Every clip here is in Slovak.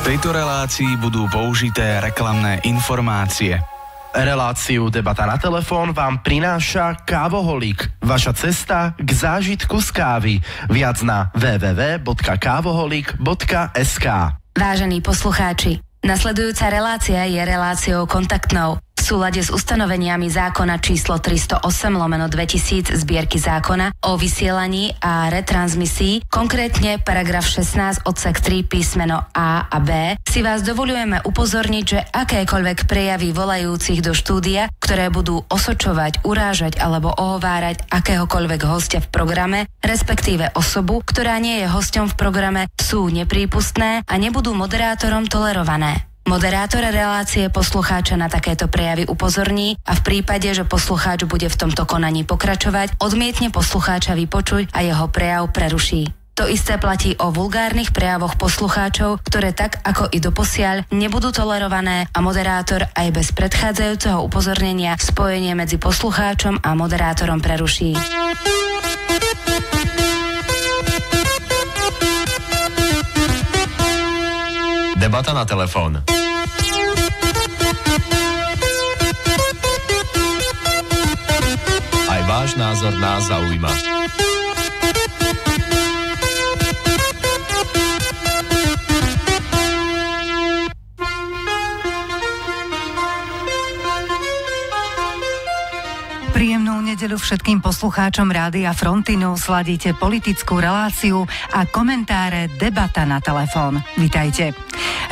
tejto relácii budú použité reklamné informácie. Reláciu Debata na telefón vám prináša Kávoholík. Vaša cesta k zážitku z kávy. Viac na www.kavoholik.sk. Vážení poslucháči, nasledujúca relácia je reláciou kontaktnou. V súlade s ustanoveniami zákona číslo 308/2000 zbierky zákona o vysielaní a retransmisii, konkrétne paragraf 16 odsek 3 písmeno A a B, si vás dovoľujeme upozorniť, že akékoľvek prejavy volajúcich do štúdia, ktoré budú osočovať, urážať alebo ohovárať akéhokoľvek hostia v programe, respektíve osobu, ktorá nie je hosťom v programe, sú neprípustné a nebudú moderátorom tolerované. Moderátor relácie poslucháča na takéto prejavy upozorní a v prípade, že poslucháč bude v tomto konaní pokračovať, odmietne poslucháča vypočuť a jeho prejav preruší. To isté platí o vulgárnych prejavoch poslucháčov, ktoré tak ako i doposiaľ nebudú tolerované a moderátor aj bez predchádzajúceho upozornenia spojenie medzi poslucháčom a moderátorom preruší. Debata na telefón. Aj váš názor nás zaujíma. Príjemnú nedeľu všetkým poslucháčom Rádia Frontinu, sladíte politickú reláciu a komentáre Debata na telefón. Vitajte.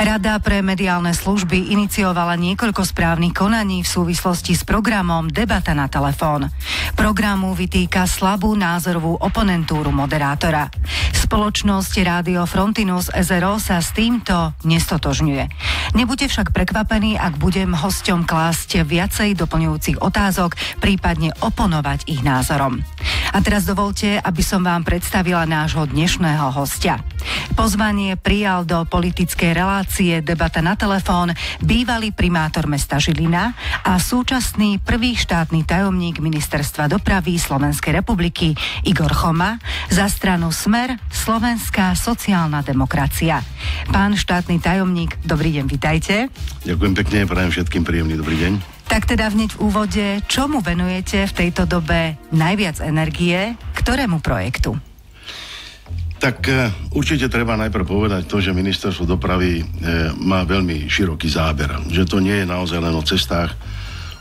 Rada pre mediálne služby iniciovala niekoľko správnych konaní v súvislosti s programom Debata na telefón. Programu vytýka slabú názorovú oponentúru moderátora. Spoločnosť Rádio Frontinus SRO sa s týmto nestotožňuje. Nebuďte však prekvapení, ak budem hosťom klásť viacej doplňujúcich otázok, prípadne oponovať ich názorom. A teraz dovolte, aby som vám predstavila nášho dnešného hostia. Pozvanie prijal do politickej relácie Debata na telefón bývalý primátor mesta Žilina a súčasný prvý štátny tajomník Ministerstva dopravy Slovenskej republiky Igor Choma za stranu Smer Slovenská sociálna demokracia. Pán štátny tajomník, dobrý deň, vitajte. Ďakujem pekne, prajem všetkým príjemný dobrý deň. Tak teda hneď v úvode, čomu venujete v tejto dobe najviac energie, ktorému projektu? Tak určite treba najprv povedať to, že ministerstvo dopravy má veľmi široký záber. Že to nie je naozaj len o cestách,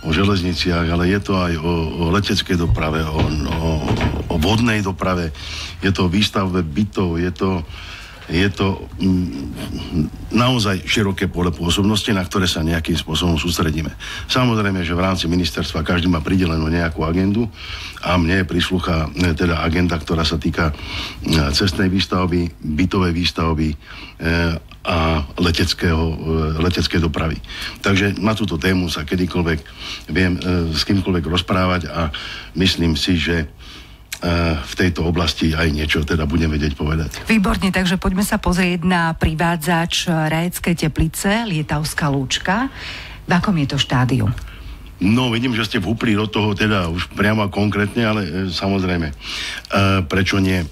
o železniciach, ale je to aj o leteckej doprave, o vodnej doprave, je to o výstavbe bytov, je to naozaj široké pole pôsobnosti, na ktoré sa nejakým spôsobom sústredíme. Samozrejme, že v rámci ministerstva každý má pridelenú nejakú agendu a mne prislúcha teda agenda, ktorá sa týka cestnej výstavby, bytovej výstavby a leteckej dopravy. Takže na túto tému sa kedykoľvek viem s kýmkoľvek rozprávať a myslím si, že v tejto oblasti aj niečo teda budem vedieť povedať. Výborne, takže poďme sa pozrieť na privádzač Rajecké Teplice, Lietavská Lúčka. V akom je to štádiu? No, vidím, že ste vúpli do toho teda už priamo konkrétne, ale samozrejme, prečo nie?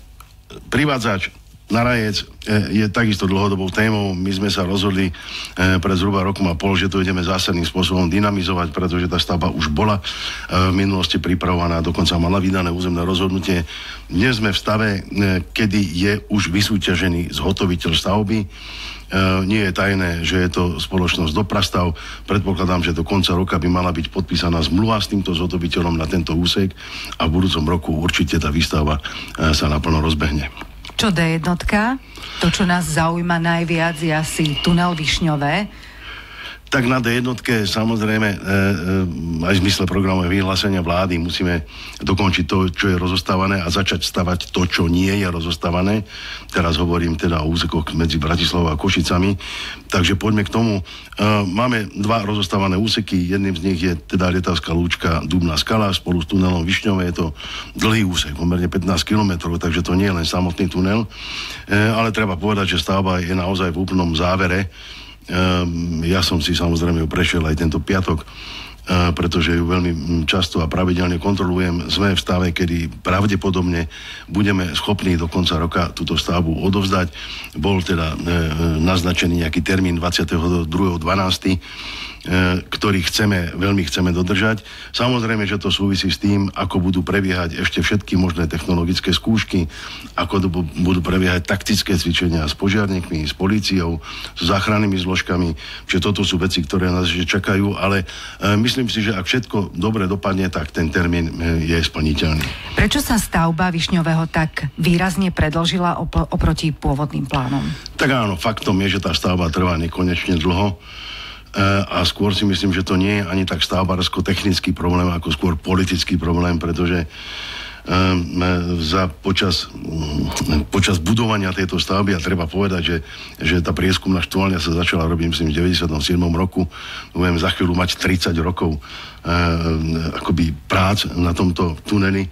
Privádzač na Rajec je takisto dlhodobou témou. My sme sa rozhodli pred zhruba rokom a pol, že to ideme zásadným spôsobom dynamizovať, pretože tá stavba už bola v minulosti pripravovaná, dokonca mala vydané územné rozhodnutie. Dnes sme v stave, kedy je už vysúťažený zhotoviteľ stavby. Nie je tajné, že je to spoločnosť Doprastav. Predpokladám, že do konca roka by mala byť podpísaná zmluva s týmto zhotoviteľom na tento úsek a v budúcom roku určite tá výstavba sa naplno rozbehne. Čo D1? To, čo nás zaujíma najviac, je asi tunel Višňové. Tak na D1 samozrejme aj v zmysle programového vyhlásenia vlády musíme dokončiť to, čo je rozostávané a začať stavať to, čo nie je rozostávané. Teraz hovorím teda o úsekoch medzi Bratislavou a Košicami. Takže poďme k tomu. Máme dva rozostávané úseky. Jedným z nich je teda Lietavská Lúčka, Dubná skala spolu s tunelom Višňové. Je to dlhý úsek, pomerne 15 km, takže to nie je len samotný tunel. Ale treba povedať, že stavba je naozaj v úplnom závere. Ja som si samozrejme prešiel aj tento piatok pretože ju veľmi často a pravidelne kontrolujem. Sme v stave, kedy pravdepodobne budeme schopní do konca roka túto stavbu odovzdať. Bol teda naznačený nejaký termín 22.12., ktorý veľmi chceme dodržať. Samozrejme, že to súvisí s tým, ako budú prebiehať ešte všetky možné technologické skúšky, ako budú prebiehať taktické cvičenia s požiarníkmi, s políciou, s záchrannými zložkami, čiže toto sú veci, ktoré nás ešte čakajú, ale myslím si, že ak všetko dobre dopadne, tak ten termín je splniteľný. Prečo sa stavba Višňového tak výrazne predĺžila oproti pôvodným plánom? Tak áno, faktom je, že tá stavba trvá nekonečne dlho. A skôr si myslím, že to nie je ani tak stavbársko-technický problém, ako skôr politický problém, pretože počas budovania tejto stavby, a treba povedať, že tá prieskumná štvoľňa sa začala robiť, myslím, v 97. roku, budeme za chvíľu mať 30 rokov akoby prác na tomto tuneli.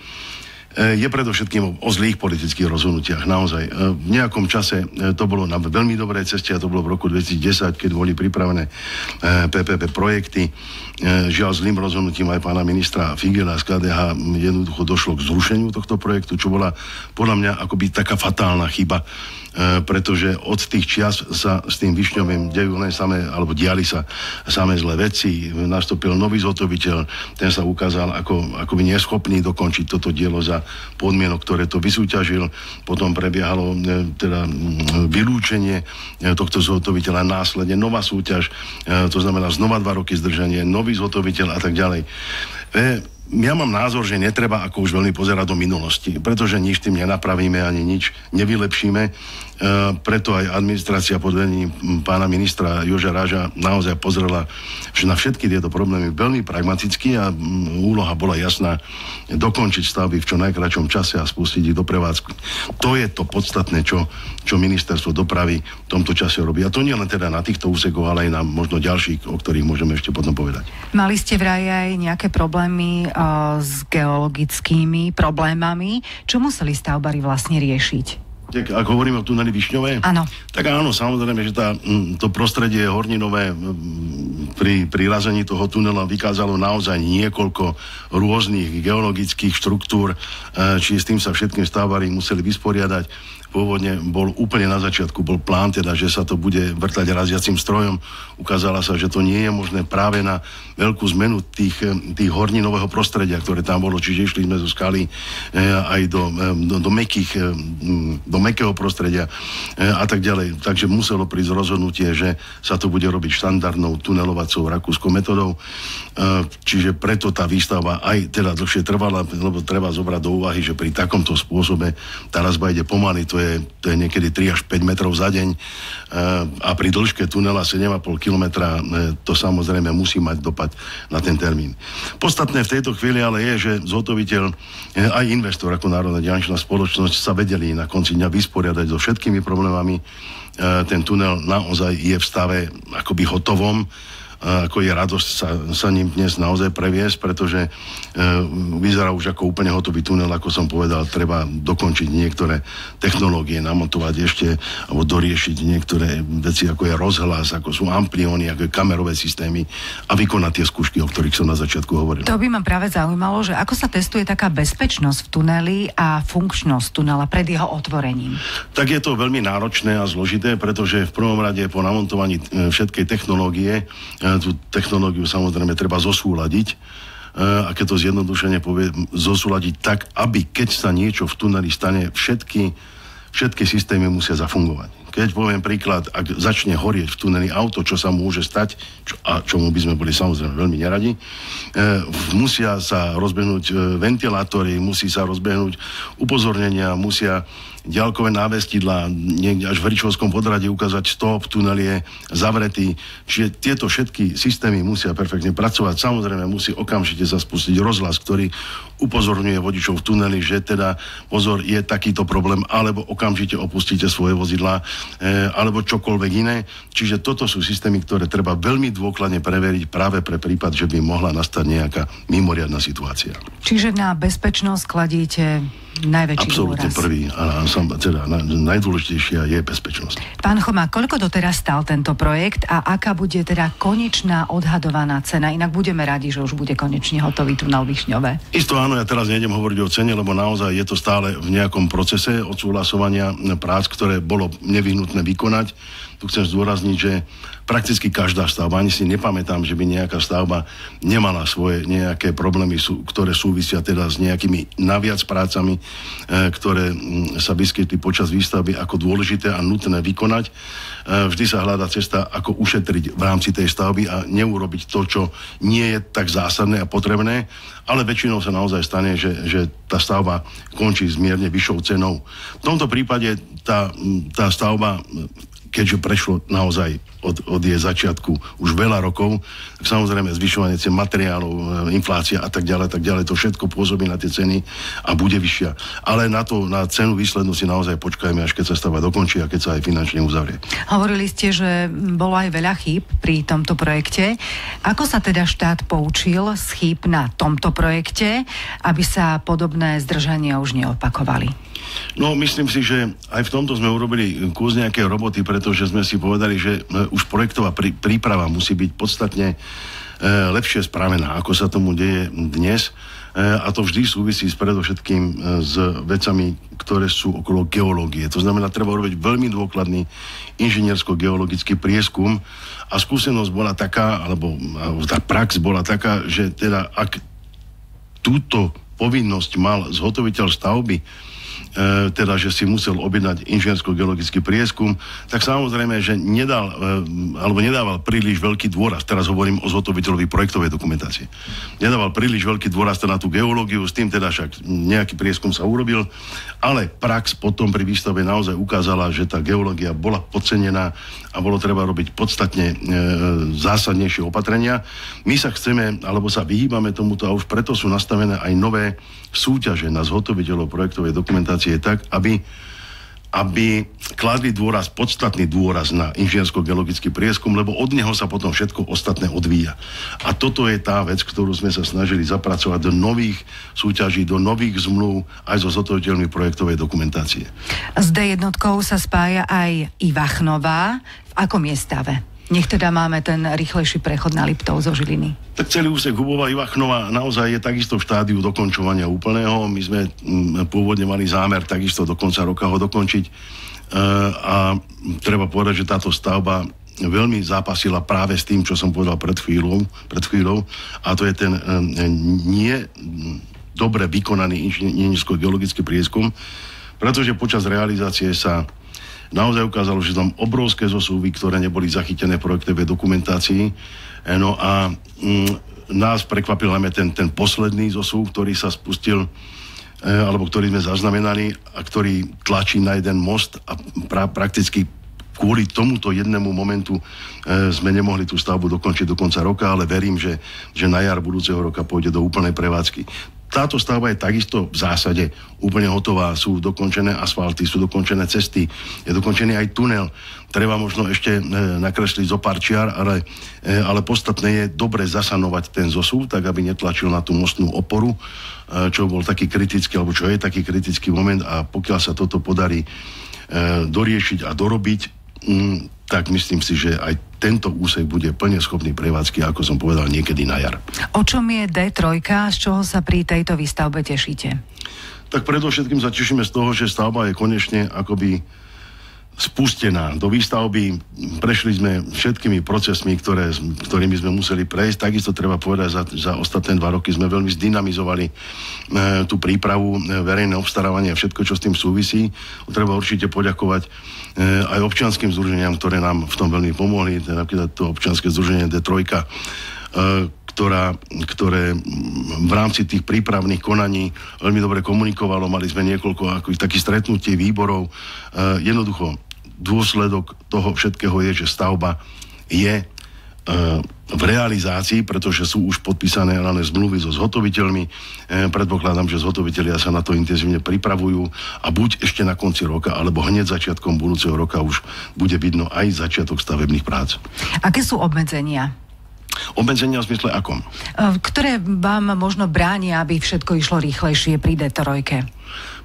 Je predovšetkým o zlých politických rozhodnutiach. Naozaj. V nejakom čase to bolo na veľmi dobrej ceste a to bolo v roku 2010, keď boli pripravené PPP projekty. Žiaľ, zlým rozhodnutím aj pána ministra Figela z KDH jednoducho došlo k zrušeniu tohto projektu, čo bola podľa mňa akoby taká fatálna chyba, pretože od tých čias sa s tým Višňovým dejú len diali sa samé zlé veci. Nastúpil nový zhotoviteľ, ten sa ukázal akoby neschopný dokončiť toto dielo za podmienok, ktoré to vysúťažil. Potom prebiehalo teda vylúčenie tohto zhotoviteľa, následne nová súťaž, to znamená znova 2 roky zdržanie, nový zhotoviteľ a tak ďalej. Ja mám názor, že netreba ako už veľmi pozerať do minulosti, pretože nič tým nenapravíme ani nič nevylepšíme. Preto aj administrácia pod vedením pána ministra Joža Ráža naozaj pozrela na všetky tieto problémy veľmi pragmaticky a úloha bola jasná dokončiť stavby v čo najkračom čase a spustiť ich do prevádzky. To je to podstatné, čo ministerstvo dopravy v tomto čase robí. A to nie len teda na týchto úsekoch, ale aj na možno ďalších, o ktorých môžeme ešte potom povedať. Mali ste vraj aj nejaké problémy s geologickými problémami. Čo museli stavbári vlastne riešiť? Tak, ak hovoríme o tuneli Višňové? Áno. Tak áno, samozrejme, že to prostredie horninové pri razení toho tunela vykázalo naozaj niekoľko rôznych geologických štruktúr, či s tým sa všetkým stavbári museli vysporiadať. Pôvodne bol úplne na začiatku bol plán, teda, že sa to bude vrtať raziacim strojom. Ukázala sa, že to nie je možné práve na veľkú zmenu tých horninového prostredia, ktoré tam bolo. Čiže išli sme zo skaly aj do mäkkého prostredia a tak ďalej. Takže muselo prísť rozhodnutie, že sa to bude robiť štandardnou tunelovacou rakúskou metodou. Čiže preto tá výstavba aj teda dlhšie trvala, lebo treba zobrať do úvahy, že pri takomto spôsobe tá razba ide pomaly, to je niekedy 3 až 5 metrov za deň a pri dĺžke tunela 7,5 kilometra to samozrejme musí mať dopad na ten termín. Podstatné v tejto chvíli ale je, že zhotoviteľ aj investor ako Národná diaľničná spoločnosť sa vedeli na konci dňa vysporiadať so všetkými problémami. Ten tunel naozaj je v stave akoby hotovom. Ako je radosť sa ním dnes naozaj previesť, pretože vyzerá už ako úplne hotový tunel, ako som povedal, treba dokončiť niektoré technológie, namontovať ešte, alebo doriešiť niektoré veci, ako je rozhlas, ako sú amplióny, ako je kamerové systémy a vykonať tie skúšky, o ktorých som na začiatku hovoril. To by ma práve zaujímalo, že ako sa testuje taká bezpečnosť v tuneli a funkčnosť tunela pred jeho otvorením? Tak je to veľmi náročné a zložité, pretože v prvom rade po namontovaní všetkej technológie tú technológiu samozrejme treba zosúladiť a keď to zjednodušene povie, zosúladiť tak, aby keď sa niečo v tuneli stane, všetky systémy musia zafungovať. Keď poviem príklad, ak začne horieť v tuneli auto, čo sa môže stať, a čomu by sme boli samozrejme veľmi neradi, musia sa rozbehnúť ventilátory, musí sa rozbehnúť upozornenia, musia ďalkové návestidlá niekde až v Ričovskom podhradí ukázať stop, tunel je zavretý. Čiže tieto všetky systémy musia perfektne pracovať. Samozrejme musí okamžite sa spustiť rozhlas, ktorý upozorňuje vodičov v tuneli, že teda pozor, je takýto problém, alebo okamžite opustíte svoje vozidlá, alebo čokoľvek iné. Čiže toto sú systémy, ktoré treba veľmi dôkladne preveriť práve pre prípad, že by mohla nastať nejaká mimoriadna situácia. Čiže na bezpečnosť kladíte najväčší absolútne dôraz. Prvý a teda najdôležitejšia je bezpečnosť. Pán Chomák, koľko doteraz stál tento projekt a aká bude teda konečná odhadovaná cena? Inak budeme radi, že už bude konečne hotový tunel Višňové. Isto áno, ja teraz nejdem hovoriť o cene, lebo naozaj je to stále v nejakom procese odsúhlasovania prác, ktoré bolo nevyhnutné vykonať. Tu chcem zdôrazniť, že prakticky každá stavba, ani si nepamätám, že by nejaká stavba nemala svoje nejaké problémy, ktoré súvisia teda s nejakými naviac prácami, ktoré sa vyskytli počas výstavby ako dôležité a nutné vykonať. Vždy sa hľadá cesta, ako ušetriť v rámci tej stavby a neurobiť to, čo nie je tak zásadné a potrebné, ale väčšinou sa naozaj stane, že tá stavba končí s mierne vyššou cenou. V tomto prípade tá stavba, keďže prešlo naozaj od jej začiatku už veľa rokov, tak samozrejme zvyšovanie cien materiálov, inflácia a tak ďalej, to všetko pôsobí na tie ceny a bude vyššia. Ale na cenu výslednú si naozaj počkajme, až keď sa stavba dokončí a keď sa aj finančne uzavrie. Hovorili ste, že bolo aj veľa chýb pri tomto projekte. Ako sa teda štát poučil z chýb na tomto projekte, aby sa podobné zdržania už neopakovali? No, myslím si, že aj v tomto sme urobili kus nejaké roboty, pretože sme si povedali, že už projektová príprava musí byť podstatne lepšie spravená, ako sa tomu deje dnes. A to vždy súvisí predovšetkým s vecami, ktoré sú okolo geológie. To znamená, treba urobiť veľmi dôkladný inžiniersko-geologický prieskum a skúsenosť bola taká, alebo tá prax bola taká, že teda ak túto povinnosť mal zhotoviteľ stavby, teda, že si musel objednať inžiniersko-geologický prieskum, tak samozrejme, že nedával príliš veľký dôraz, teraz hovorím o zhotoviteľovi projektovej dokumentácie, nedával príliš veľký dôraz na tú geológiu, s tým teda však nejaký prieskum sa urobil, ale prax potom pri výstave naozaj ukázala, že tá geológia bola podcenená a bolo treba robiť podstatne zásadnejšie opatrenia. My sa chceme, alebo sa vyhýbame tomuto a už preto sú nastavené aj nové súťaže na zhotoviteľov projektovej dokumentácie tak, aby kladli podstatný dôraz na inžiniersko-geologický prieskum, lebo od neho sa potom všetko ostatné odvíja. A toto je tá vec, ktorú sme sa snažili zapracovať do nových súťaží, do nových zmluv aj so zhotoviteľmi projektovej dokumentácie. S D1 sa spája aj Ivachnová. V akom je stave? Nech teda máme ten rýchlejší prechod na Liptov zo Žiliny. Tak celý úsek Hubová-Ivachnova naozaj je takisto v štádiu dokončovania úplného. My sme pôvodne mali zámer takisto do konca roka ho dokončiť. A treba povedať, že táto stavba veľmi zápasila práve s tým, čo som povedal pred chvíľou. A to je ten nie dobre vykonaný inžiniersko-geologický prieskum, pretože počas realizácie sa naozaj ukázalo, že tam obrovské zosúvy, ktoré neboli zachytené v projektovej dokumentácii. No a nás prekvapil najmä ten posledný zosúv, ktorý sa spustil, alebo ktorý sme zaznamenali a ktorý tlačí na jeden most a prakticky kvôli tomuto jednému momentu sme nemohli tú stavbu dokončiť do konca roka, ale verím, že na jar budúceho roka pôjde do úplnej prevádzky. Táto stavba je takisto v zásade úplne hotová. Sú dokončené asfalty, sú dokončené cesty, je dokončený aj tunel. Treba možno ešte nakresliť zo pár čiar, ale podstatné je dobre zasanovať ten zosúv, tak aby netlačil na tú mostnú oporu, čo bol taký kritický, alebo čo je taký kritický moment a pokiaľ sa toto podarí doriešiť a dorobiť, tak myslím si, že aj tento úsek bude plne schopný prevádzky, ako som povedal, niekedy na jar. O čom je D3? Z čoho sa pri tejto výstavbe tešíte? Tak predovšetkým sa tešíme z toho, že stavba je konečne akoby spustená. Do výstavby prešli sme všetkými procesmi, ktorými sme museli prejsť. Takisto treba povedať, za ostatné 2 roky sme veľmi zdynamizovali tú prípravu, verejné obstarávanie a všetko, čo s tým súvisí. Treba určite poďakovať aj občianskym združeniam, ktoré nám v tom veľmi pomohli. Napríklad to občianske združenie D3, ktoré v rámci tých prípravných konaní veľmi dobre komunikovalo. Mali sme niekoľko takých stretnutí, výborov. Jednoducho, dôsledok toho všetkého je, že stavba je v realizácii, pretože sú už podpísané zmluvy so zhotoviteľmi. Predpokladám, že zhotovitelia sa na to intenzívne pripravujú a buď ešte na konci roka, alebo hneď začiatkom budúceho roka už bude vidno aj začiatok stavebných prác. Aké sú obmedzenia? Obmedzenia v zmysle akom? Ktoré vám možno bránia, aby všetko išlo rýchlejšie pri D3?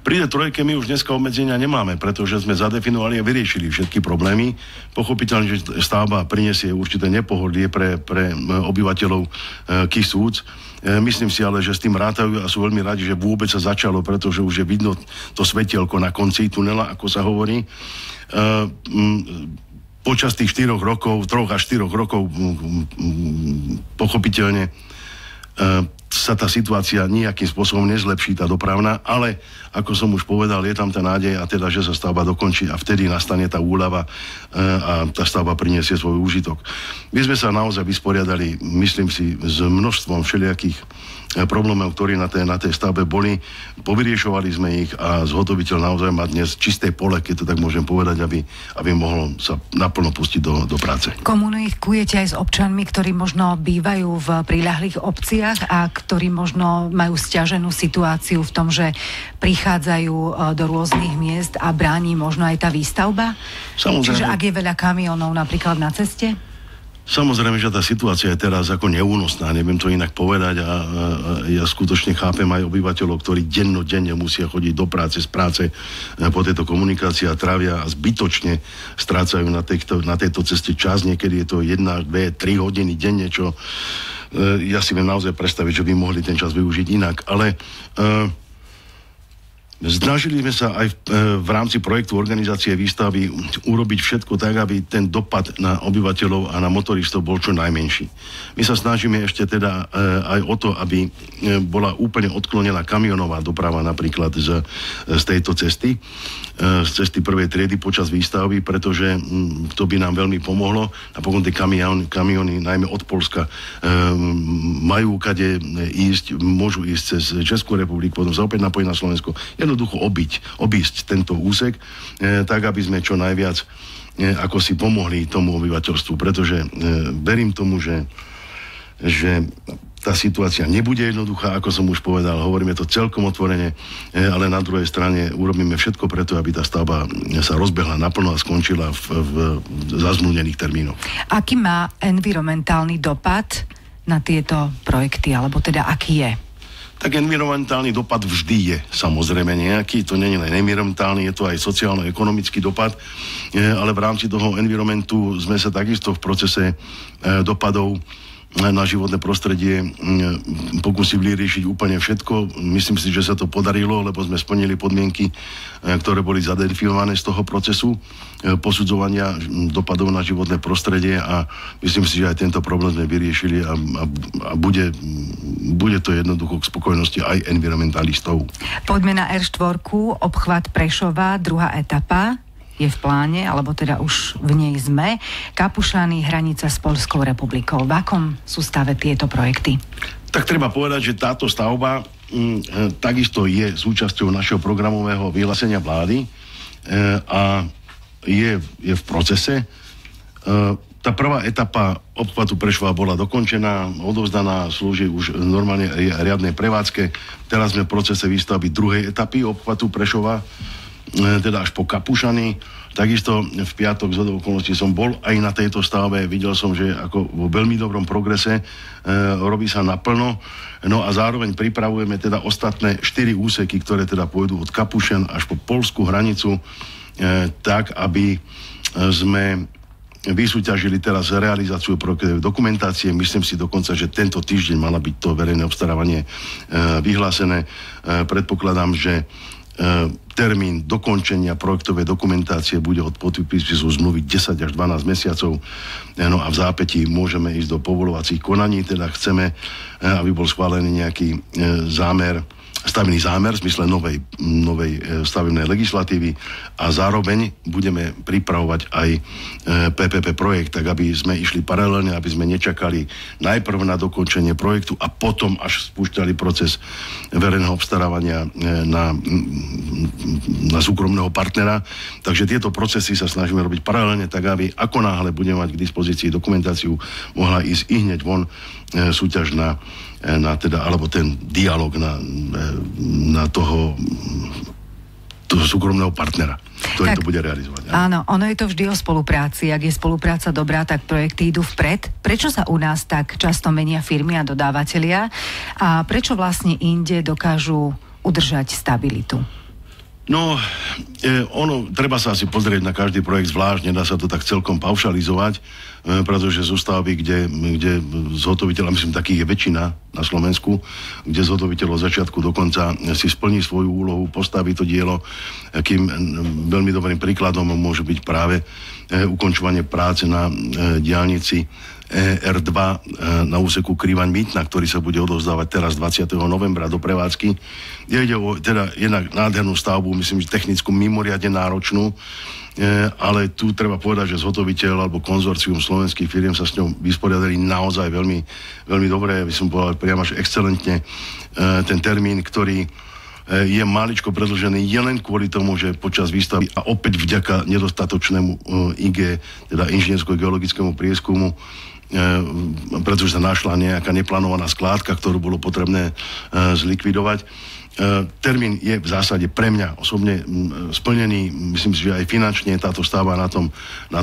Pri D3 my už dneska obmedzenia nemáme, pretože sme zadefinovali a vyriešili všetky problémy. Pochopiteľne, že stavba prinesie určité nepohodlie pre obyvateľov Kisúc. Myslím si ale, že s tým rátajú a sú veľmi radi, že vôbec sa začalo, pretože už je vidno to svetielko na konci tunela, ako sa hovorí. Počas tých 3 až 4 rokov pochopiteľne sa tá situácia nejakým spôsobom nezlepší, tá dopravná, ale ako som už povedal, je tam tá nádej a teda, že sa stavba dokončí a vtedy nastane tá úľava a tá stavba prinesie svoj úžitok. My sme sa naozaj vysporiadali, myslím si, s množstvom všelijakých problémov, ktorí na tej stavbe boli. Povyriešovali sme ich a zhotoviteľ naozaj má dnes čisté pole, keď to tak môžem povedať, aby mohol sa naplno pustiť do práce. Komunikujete aj s občanmi, ktorí možno bývajú v priľahlých obciach a ktorí možno majú sťaženú situáciu v tom, že prichádzajú do rôznych miest a bráni možno aj tá výstavba? Samozrejme. Čiže ak je veľa kamionov napríklad na ceste? Samozrejme, že tá situácia je teraz ako neúnosná, neviem to inak povedať a ja skutočne chápem aj obyvateľov, ktorí dennodenne musia chodiť do práce, z práce po tejto komunikácii a trávia a zbytočne strácajú na tejto ceste čas, niekedy je to 1, 2, 3 hodiny denne, čo ja si viem naozaj predstaviť, že by mohli ten čas využiť inak, ale snažili sme sa aj v rámci projektu organizácie výstavy urobiť všetko tak, aby ten dopad na obyvateľov a na motoristov bol čo najmenší. My sa snažíme ešte teda aj o to, aby bola úplne odklonená kamionová doprava napríklad z tejto cesty, z cesty prvej triedy počas výstavby, pretože to by nám veľmi pomohlo. Napokon tie kamiony, najmä od Poľska, majú kade ísť, môžu ísť cez Českú republiku, potom sa opäť napojiť na Slovensko. Jednoducho obísť tento úsek, tak aby sme čo najviac ako si pomohli tomu obyvateľstvu, pretože verím tomu, že tá situácia nebude jednoduchá, ako som už povedal, hovoríme to celkom otvorene, ale na druhej strane urobíme všetko preto, aby tá stavba sa rozbehla naplno a skončila v zazmluvnených termínoch. Aký má environmentálny dopad na tieto projekty, alebo teda aký je? Tak environmentálny dopad vždy je samozrejme nejaký, to nie je len environmentálny, je to aj sociálno-ekonomický dopad, ale v rámci toho environmentu sme sa takisto v procese dopadov na životné prostredie pokúsili riešiť úplne všetko. Myslím si, že sa to podarilo, lebo sme splnili podmienky, ktoré boli zadefinované z toho procesu posudzovania dopadov na životné prostredie a myslím si, že aj tento problém sme vyriešili a bude to jednoducho k spokojnosti aj environmentalistov. Poďme na R4, obchvat Prešova, 2. etapa. Je v pláne, alebo teda už v nej sme. Kapušany, hranica s Poľskou republikou. V akom sú stave tieto projekty? Tak treba povedať, že táto stavba takisto je súčasťou našeho programového vyhlásenia vlády a je v procese. Tá prvá etapa obchvatu Prešova bola dokončená, odovzdaná, slúži už normálne riadnej prevádzke. Teraz sme v procese výstavby druhej etapy obchvatu Prešova, teda až po Kapušany. Takisto v piatok zhodou okolností som bol aj na tejto stavbe, videl som, že ako vo veľmi dobrom progrese robí sa naplno, no a zároveň pripravujeme teda ostatné 4 úseky, ktoré teda pôjdu od Kapušan až po poľskú hranicu, tak aby sme vysúťažili teraz realizáciu projektovej dokumentácie. Myslím si dokonca, že tento týždeň mala byť to verejné obstarávanie vyhlásené. Predpokladám, že termín dokončenia projektovej dokumentácie bude od podpisu zmluvy 10 až 12 mesiacov. No a v zápätí môžeme ísť do povoľovacích konaní, teda chceme, aby bol schválený nejaký zámer stavebný zámer v zmysle novej stavebnej legislatívy a zároveň budeme pripravovať aj PPP projekt, tak aby sme išli paralelne, aby sme nečakali najprv na dokončenie projektu a potom až spúšťali proces verejného obstarávania na súkromného partnera. Takže tieto procesy sa snažíme robiť paralelne, tak aby ako náhle budeme mať k dispozícii dokumentáciu, mohla ísť i hneď von súťaž na teda, alebo ten dialog na toho súkromného partnera, ktorý to bude realizovať. Áno, ono je to vždy o spolupráci. Ak je spolupráca dobrá, tak projekty idú vpred. Prečo sa u nás tak často menia firmy a dodávateľia? A prečo vlastne inde dokážu udržať stabilitu? No, treba sa asi pozrieť na každý projekt zvlášť, nedá sa to tak celkom paušalizovať, pretože sú stavby, kde zhotoviteľ, myslím, takých je väčšina na Slovensku, kde zhotoviteľ od začiatku do konca si splní svoju úlohu, postaví to dielo, akým veľmi dobrým príkladom môže byť práve ukončovanie práce na diaľnici R2 na úseku Krivaň-Mýtna, ktorý sa bude odovzdávať teraz 20. novembra do prevádzky. Ide o teda jednak nádhernú stavbu, myslím, že technickú mimoriadne náročnú, ale tu treba povedať, že zhotoviteľ alebo konzorcium slovenských firiem sa s ňou vysporiadali naozaj veľmi, veľmi dobre, by som povedal priamo, že excelentne. Ten termín, ktorý je maličko predĺžený, je len kvôli tomu, že počas výstavy a opäť vďaka nedostatočnému IG, teda inžiniersko-geologickému prieskumu, pretože sa našla nejaká neplánovaná skládka, ktorú bolo potrebné zlikvidovať. Termín je v zásade pre mňa osobne splnený, myslím si, že aj finančne táto stáva na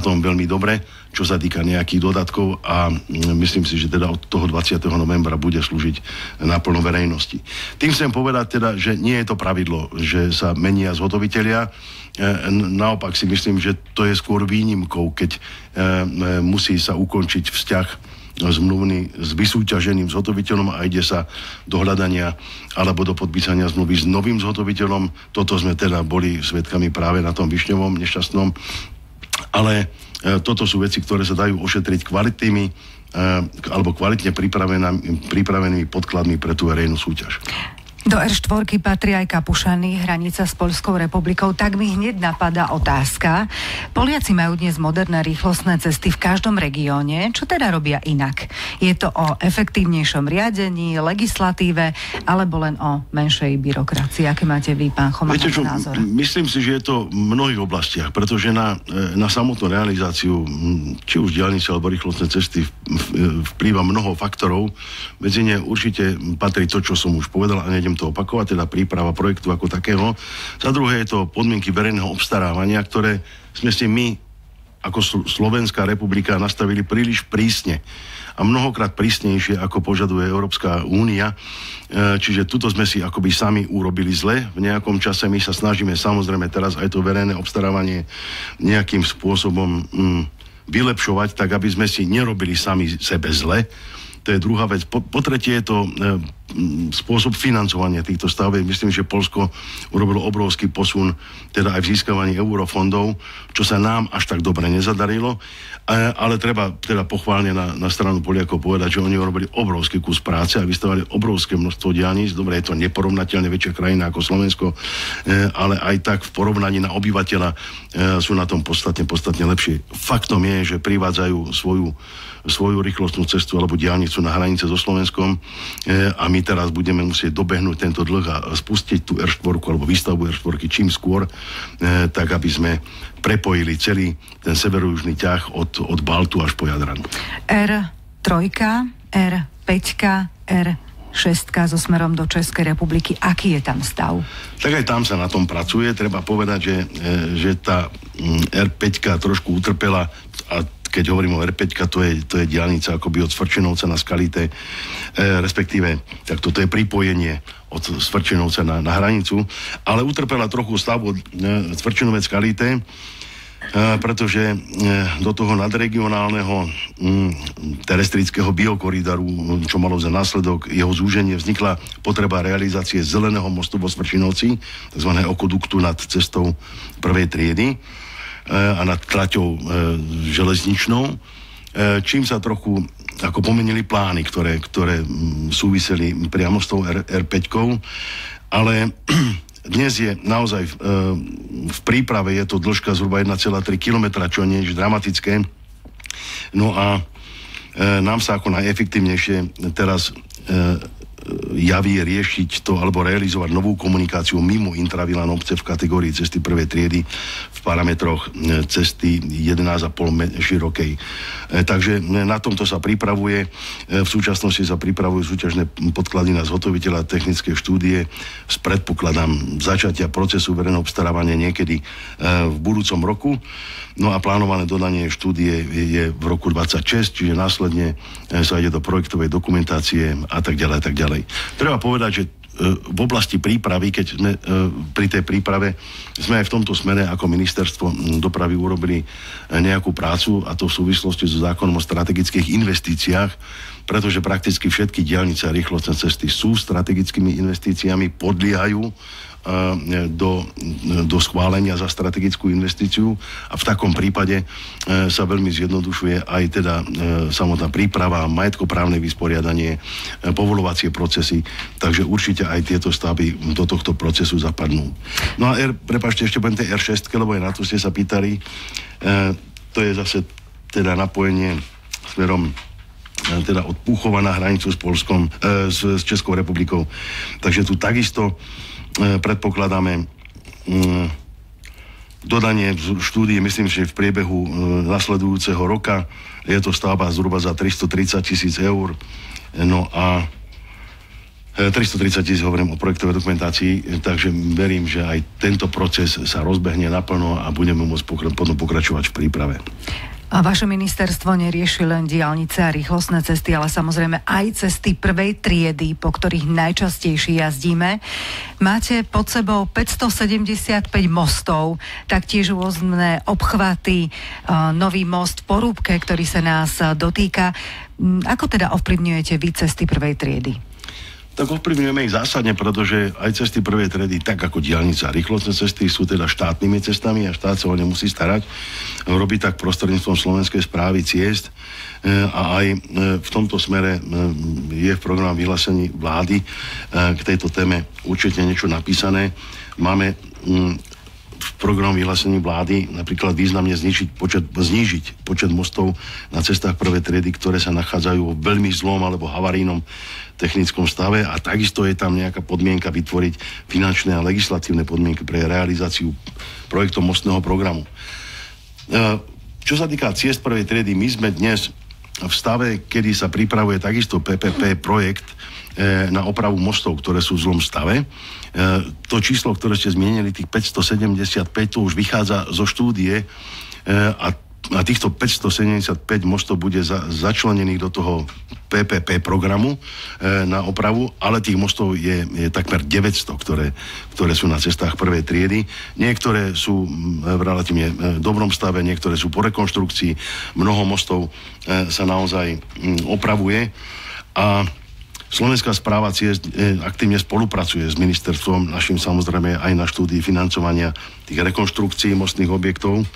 tom veľmi dobre, čo sa týka nejakých dodatkov a myslím si, že teda od toho 20. novembra bude slúžiť naplno verejnosti. Tým chcem povedať teda, že nie je to pravidlo, že sa menia zhotovitelia. Naopak si myslím, že to je skôr výnimkou, keď musí sa ukončiť vzťah zmluvný s vysúťaženým zhotoviteľom a ide sa do hľadania alebo do podpísania zmluvy s novým zhotoviteľom. Toto sme teda boli svedkami práve na tom Višňovom nešťastnom. Ale toto sú veci, ktoré sa dajú ošetriť kvalitnými alebo kvalitne pripravenými podkladmi pre tú verejnú súťaž. Do R4 patrí aj Kapušany, hranica s Poľskou republikou, tak mi hneď napadá otázka. Poliaci majú dnes moderné rýchlostné cesty v každom regióne. Čo teda robia inak? Je to o efektívnejšom riadení, legislatíve, alebo len o menšej byrokracii? Aké máte vy, pán Chomák, názor? Myslím si, že je to v mnohých oblastiach, pretože na samotnú realizáciu či už diaľnice alebo rýchlostné cesty vplýva mnoho faktorov. Medzi ne určite patrí to, čo som už povedal, a nejdem to opakovať, teda príprava projektu ako takého. Za druhé je to podmienky verejného obstarávania, ktoré sme si my ako Slovenská republika nastavili príliš prísne a mnohokrát prísnejšie, ako požaduje Európska únia. Čiže tuto sme si akoby sami urobili zle. V nejakom čase my sa snažíme samozrejme teraz aj to verejné obstarávanie nejakým spôsobom vylepšovať, tak aby sme si nerobili sami sebe zle. To je druhá vec. Po tretie je to spôsob financovania týchto stavieb. Myslím, že Poľsko urobilo obrovský posun teda aj v získavaní eurofondov, čo sa nám až tak dobre nezadarilo, ale treba teda pochválne na stranu Poliakov povedať, že oni urobili obrovský kus práce a vystavali obrovské množstvo diaľnic. Dobre, je to neporovnateľne väčšia krajina ako Slovensko, ale aj tak v porovnaní na obyvateľa sú na tom podstatne lepšie. Faktom je, že privádzajú svoju rýchlostnú cestu alebo diaľnicu na hranice so Slovenskom a my teraz budeme musieť dobehnúť tento dlh a spustiť tú R4 alebo výstavbu R4 čím skôr, tak aby sme prepojili celý ten severojužný ťah od Baltu až po Jadran. R3, R5, R6 so smerom do Českej republiky. Aký je tam stav? Tak aj tam sa na tom pracuje. Treba povedať, že tá R5 trošku utrpela a keď hovorím o R5, to je diaľnica akoby od Svrčinovca na Skalité, respektíve, tak toto je pripojenie od Svrčinovca na hranicu, ale utrpela trochu stavbu Svrčinovec Skalité, pretože do toho nadregionálneho terestrického biokoridoru, čo malo za následok jeho zúženie, vznikla potreba realizácie zeleného mostu vo Svrčinovci, tzv. Okoduktu nad cestou prvej triedy a nad traťou železničnou, čím sa trochu ako pomenili plány, ktoré súviseli priamo s tou R5-kou ale dnes je naozaj v príprave, je to dĺžka zhruba 1,3 km, čo nie je dramatické. No a nám sa ako najefektívnejšie teraz javí riešiť to alebo realizovať novú komunikáciu mimo intravilán obce v kategórii cesty prvej triedy v parametroch cesty 11,5 širokej. Takže na tomto sa pripravuje. V súčasnosti sa pripravujú súťažné podklady na zhotoviteľa technické štúdie s predpokladom začatia procesu verejného obstarávania niekedy v budúcom roku. No a plánované dodanie štúdie je v roku 2026, čiže následne sa ide do projektovej dokumentácie a tak ďalej, a tak ďalej. Treba povedať, že v oblasti prípravy, keď sme pri tej príprave, sme aj v tomto smere ako ministerstvo dopravy urobili nejakú prácu, a to v súvislosti so zákonom o strategických investíciách, pretože prakticky všetky diaľnice a rýchlostné cesty sú strategickými investíciami, podliehajú do schválenia za strategickú investíciu a v takom prípade sa veľmi zjednodušuje aj teda samotná príprava, majetkoprávne vysporiadanie, povolovacie procesy, takže určite aj tieto stavby do tohto procesu zapadnú. No a prepáčte, ešte poviem tej R6, lebo aj na to ste sa pýtali, to je zase teda napojenie smerom teda od Púchova na hranicu s Poľskom, s Českou republikou. Takže tu takisto predpokladáme dodanie štúdie, myslím, že v priebehu nasledujúceho roka. Je to stavba zhruba za 330 000 eur. No a 330 000 hovorím o projektovej dokumentácii, takže verím, že aj tento proces sa rozbehne naplno a budeme môcť potom pokračovať v príprave. A vaše ministerstvo nerieši len diaľnice a rýchlostné cesty, ale samozrejme aj cesty prvej triedy, po ktorých najčastejšie jazdíme. Máte pod sebou 575 mostov, taktiež rôzne obchvaty, nový most v Porúbke, ktorý sa nás dotýka. Ako teda ovplyvňujete vy cesty prvej triedy? Tak ovplyvňujeme ich zásadne, pretože aj cesty prvej triedy, tak ako diaľnice a rýchlostné cesty, sú teda štátnymi cestami a štát sa o ne musí starať. Robí tak prostredníctvom Slovenskej správy ciest a aj v tomto smere je v programu vyhlásení vlády k tejto téme určite niečo napísané. Máme v programu vyhlásení vlády napríklad významne znížiť počet mostov na cestách prvej triedy, ktoré sa nachádzajú v veľmi zlom alebo havarijnom technickom stave, a takisto je tam nejaká podmienka vytvoriť finančné a legislatívne podmienky pre realizáciu projektov mostného programu. Čo sa týka ciest prvej triedy, my sme dnes v stave, kedy sa pripravuje takisto PPP projekt na opravu mostov, ktoré sú v zlom stave. To číslo, ktoré ste zmienili, tých 575, to už vychádza zo štúdie a týchto 575 mostov bude začlenených do toho PPP programu na opravu, ale tých mostov je takmer 900, ktoré sú na cestách prvej triedy. Niektoré sú v relatívne dobrom stave, niektoré sú po rekonštrukcii. Mnoho mostov sa naozaj opravuje a Slovenská správa ciest aktívne spolupracuje s ministerstvom našim, samozrejme aj na štúdii financovania tých rekonštrukcií mostných objektov.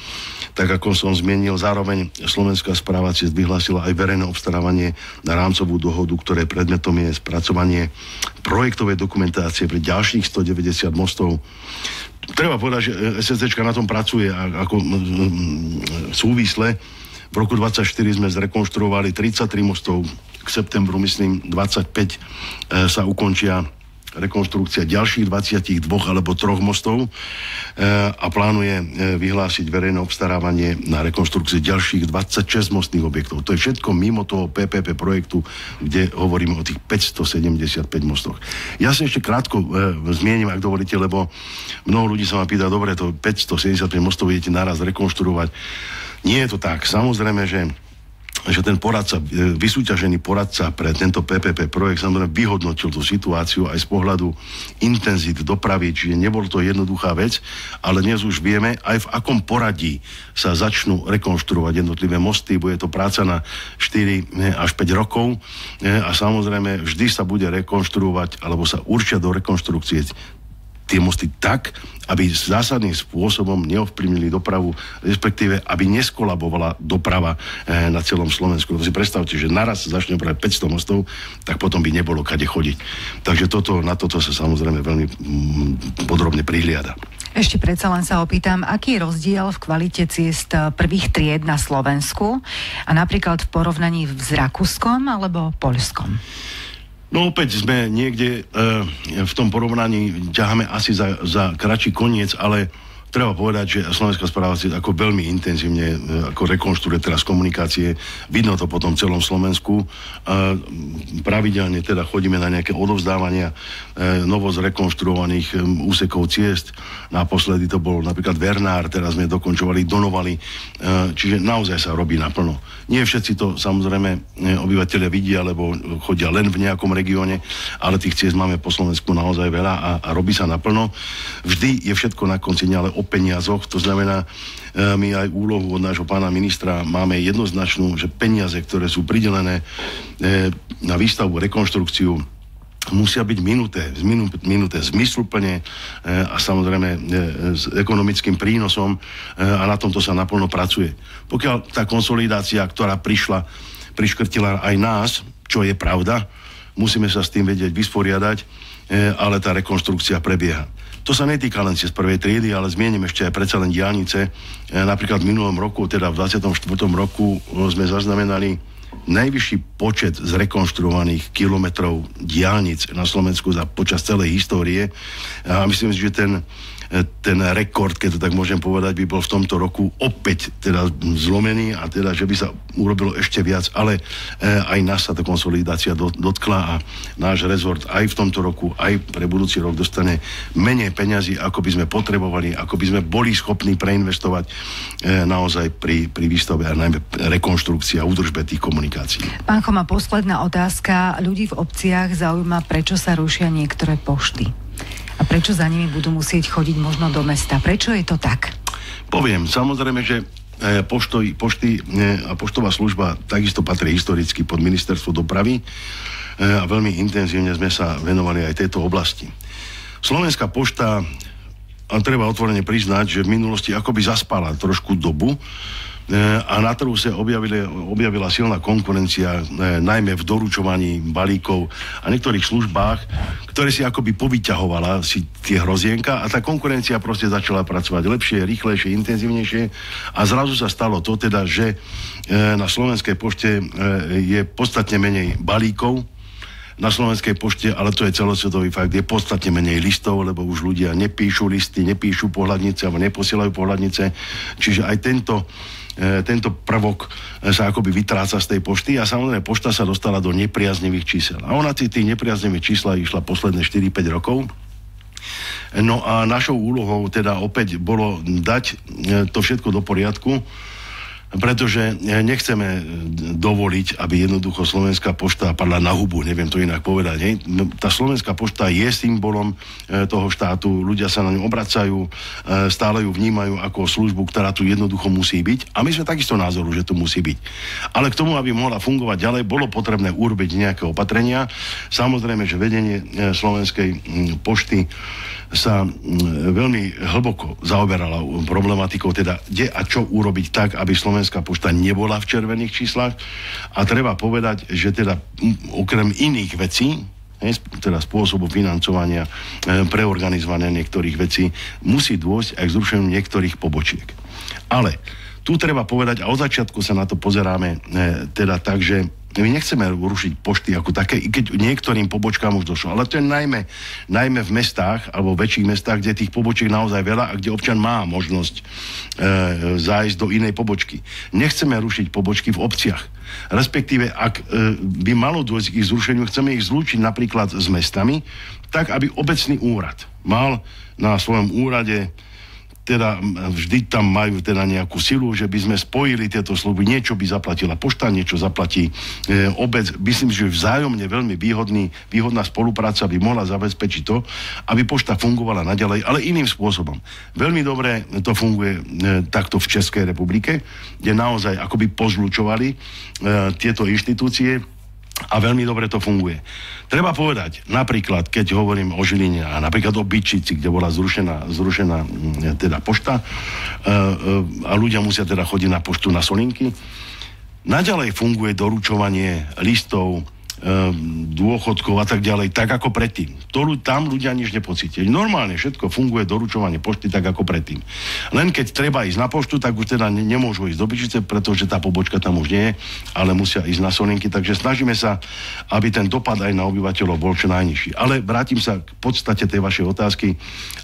Tak ako som zmienil, zároveň Slovenská správa ciest vyhlásila aj verejné obstarávanie na rámcovú dohodu, ktoré predmetom je spracovanie projektovej dokumentácie pre ďalších 190 mostov. Treba povedať, že SSCčka na tom pracuje ako súvisle. V roku 2024 sme zrekonštruovali 33 mostov, k septembru, myslím, 25 sa ukončia rekonštrukcia ďalších 22 alebo 3 mostov a plánuje vyhlásiť verejné obstarávanie na rekonštrukciu ďalších 26 mostných objektov. To je všetko mimo toho PPP projektu, kde hovoríme o tých 575 mostoch. Ja sa ešte krátko zmiením, ak dovolíte, lebo mnoho ľudí sa ma pýta, dobre, to 575 mostov idete naraz rekonštruovať. Nie je to tak. Samozrejme, že ten poradca, vysúťažený poradca pre tento PPP projekt samozrejme vyhodnotil tú situáciu aj z pohľadu intenzít dopravy, čiže nebol to jednoduchá vec, ale dnes už vieme, aj v akom poradí sa začnú rekonštruovať jednotlivé mosty. Bude to práca na 4 až 5 rokov a samozrejme vždy sa bude rekonštruovať alebo sa určia do rekonštrukcie tie mosty tak, aby zásadným spôsobom neovplyvnili dopravu, respektíve aby neskolabovala doprava na celom Slovensku. Si predstavte, že naraz začne opravať 500 mostov, tak potom by nebolo kade chodiť. Takže na toto sa samozrejme veľmi podrobne prihliada. Ešte predsa len sa opýtam, aký je rozdiel v kvalite ciest prvých tried na Slovensku a napríklad v porovnaní s Rakúskom alebo Poľskom? No opäť sme niekde v tom porovnaní ťaháme asi za kratší koniec, ale treba povedať, že Slovenská správa si ako veľmi intenzívne ako rekonštruuje teraz komunikácie. Vidno to po tom celom Slovensku. Pravidelne teda chodíme na nejaké odovzdávania novo zrekonštruovaných úsekov ciest. Naposledy to bol napríklad Vernár, teraz sme dokončovali Donovali. Čiže naozaj sa robí naplno. Nie všetci to samozrejme obyvateľia vidia, lebo chodia len v nejakom regióne, ale tých ciest máme po Slovensku naozaj veľa a robí sa naplno. Vždy je všetko na konci dňa, ale o peniazoch. To znamená, my aj úlohu od nášho pána ministra máme jednoznačnú, že peniaze, ktoré sú pridelené na výstavbu, rekonštrukciu, musia byť minuté zmysluplne a samozrejme s ekonomickým prínosom a na tomto sa naplno pracuje. Pokiaľ tá konsolidácia, ktorá priškrtila aj nás, čo je pravda, musíme sa s tým vedieť vysporiadať, ale tá rekonštrukcia prebieha. To sa netýka len cez prvej triedy, ale zmienim ešte aj predsa len diaľnice. Napríklad v minulom roku, teda v 24. roku sme zaznamenali najvyšší počet zrekonštruovaných kilometrov diaľnic na Slovensku počas celej histórie. A myslím si, že ten rekord, keď to tak môžem povedať, by bol v tomto roku opäť teda zlomený a teda, že by sa urobilo ešte viac, ale aj nás sa tá konsolidácia dotkla a náš rezort aj v tomto roku, aj pre budúci rok dostane menej peňazí, ako by sme potrebovali, ako by sme boli schopní preinvestovať naozaj pri výstavbe a najmä rekonštrukcii a údržbe tých komunikácií. Pán Choma, posledná otázka. Ľudí v obciach zaujíma, prečo sa rušia niektoré pošty. A prečo za nimi budú musieť chodiť možno do mesta? Prečo je to tak? Poviem, samozrejme, že pošty a poštová služba takisto patrí historicky pod ministerstvo dopravy a veľmi intenzívne sme sa venovali aj tejto oblasti. Slovenská pošta, a treba otvorene priznať, že v minulosti akoby zaspala trošku dobu a na trhu sa objavila silná konkurencia, najmä v doručovaní balíkov a niektorých službách, ktoré si akoby povyťahovala si tie hrozienka a tá konkurencia proste začala pracovať lepšie, rýchlejšie, intenzívnejšie a zrazu sa stalo to teda, že na Slovenskej pošte je podstatne menej balíkov, na Slovenskej pošte, ale to je celosvetový fakt, je podstatne menej listov, lebo už ľudia nepíšu listy, nepíšu pohľadnice alebo neposielajú pohľadnice, čiže aj tento prvok sa akoby vytráca z tej pošty a samozrejme pošta sa dostala do nepriaznivých čísel. A ona tých nepriaznivých čísla išla posledné 4-5 rokov. No a našou úlohou teda opäť bolo dať to všetko do poriadku, pretože nechceme dovoliť, aby jednoducho Slovenská pošta padla na hubu, neviem to inak povedať. Hej. Tá Slovenská pošta je symbolom toho štátu, ľudia sa na ňu obracajú, stále ju vnímajú ako službu, ktorá tu jednoducho musí byť. A my sme takisto názoru, že to musí byť. Ale k tomu, aby mohla fungovať ďalej, bolo potrebné urobiť nejaké opatrenia. Samozrejme, že vedenie Slovenskej pošty sa veľmi hlboko zaoberala problematikou, teda kde a čo urobiť tak, aby Slovenská pošta nebola v červených číslach. A treba povedať, že teda okrem iných vecí, teda spôsobu financovania, preorganizovania niektorých vecí, musí dôjsť aj k zrušeniu niektorých pobočiek. Ale tu treba povedať, a od začiatku sa na to pozeráme teda tak, že my nechceme rušiť pošty ako také, i keď niektorým pobočkám už došlo. Ale to je najmä v mestách, alebo väčších mestách, kde tých pobočiek naozaj veľa a kde občan má možnosť zájsť do inej pobočky. Nechceme rušiť pobočky v obciach. Respektíve, ak by malo dôjsť k ich zrušeniu, chceme ich zlúčiť napríklad s mestami, tak aby obecný úrad mal na svojom úrade teda vždy tam majú teda nejakú silu, že by sme spojili tieto služby, niečo by zaplatila pošta, niečo zaplatí obec. Myslím, že vzájomne veľmi výhodná spolupráca by mohla zabezpečiť to, aby pošta fungovala naďalej, ale iným spôsobom. Veľmi dobre to funguje takto v Českej republike, kde naozaj akoby pozlučovali tieto inštitúcie a veľmi dobre to funguje. Treba povedať, napríklad, keď hovorím o Žiline a napríklad o Byčici, kde bola zrušená teda pošta a ľudia musia teda chodiť na poštu na Solinky, naďalej funguje doručovanie listov, dôchodkov a tak ďalej, tak ako predtým. Tam ľudia nič nepocítia. Normálne všetko funguje, doručovanie pošty tak ako predtým. Len keď treba ísť na poštu, tak už teda nemôžu ísť do Byčice, pretože tá pobočka tam už nie je, ale musia ísť na Solinky, takže snažíme sa, aby ten dopad aj na obyvateľov bol čo najnižší. Ale vrátim sa k podstate tej vašej otázky.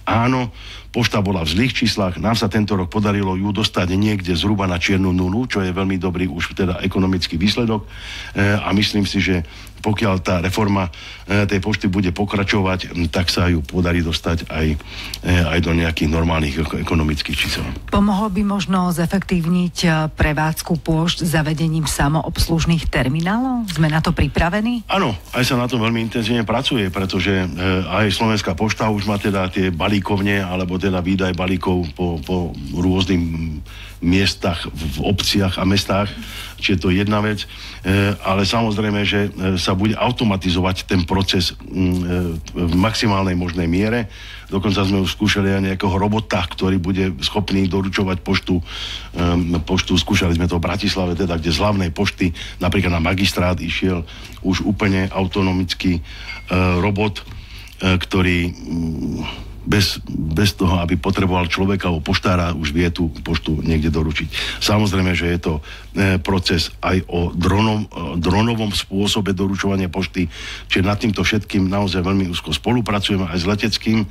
Áno, pošta bola v zlých číslach, nám sa tento rok podarilo ju dostať niekde zhruba na čiernu nulu, čo je veľmi dobrý už teda ekonomický výsledok a myslím si, že pokiaľ tá reforma tej pošty bude pokračovať, tak sa ju podarí dostať aj do nejakých normálnych ekonomických čísel. Pomohlo by možno zefektívniť prevádzku pôšt zavedením samoobslužných terminálov? Sme na to pripravení? Áno, aj sa na to veľmi intenzívne pracuje, pretože aj Slovenská pošta už má teda tie balíkovne, alebo teda výdaj balíkov po rôznych miestach, v obciach a mestách, čiže to je jedna vec, ale samozrejme, že sa bude automatizovať ten proces v maximálnej možnej miere. Dokonca sme už skúšali aj nejakého robota, ktorý bude schopný doručovať poštu. Skúšali sme to v Bratislave, teda, kde z hlavnej pošty, napríklad na magistrát, išiel už úplne autonomický robot, ktorý bez toho, aby potreboval človeka alebo poštára, už vie tú poštu niekde doručiť. Samozrejme, že je to proces aj o dronovom spôsobe doručovania pošty, čiže nad týmto všetkým naozaj veľmi úzko spolupracujeme aj s leteckým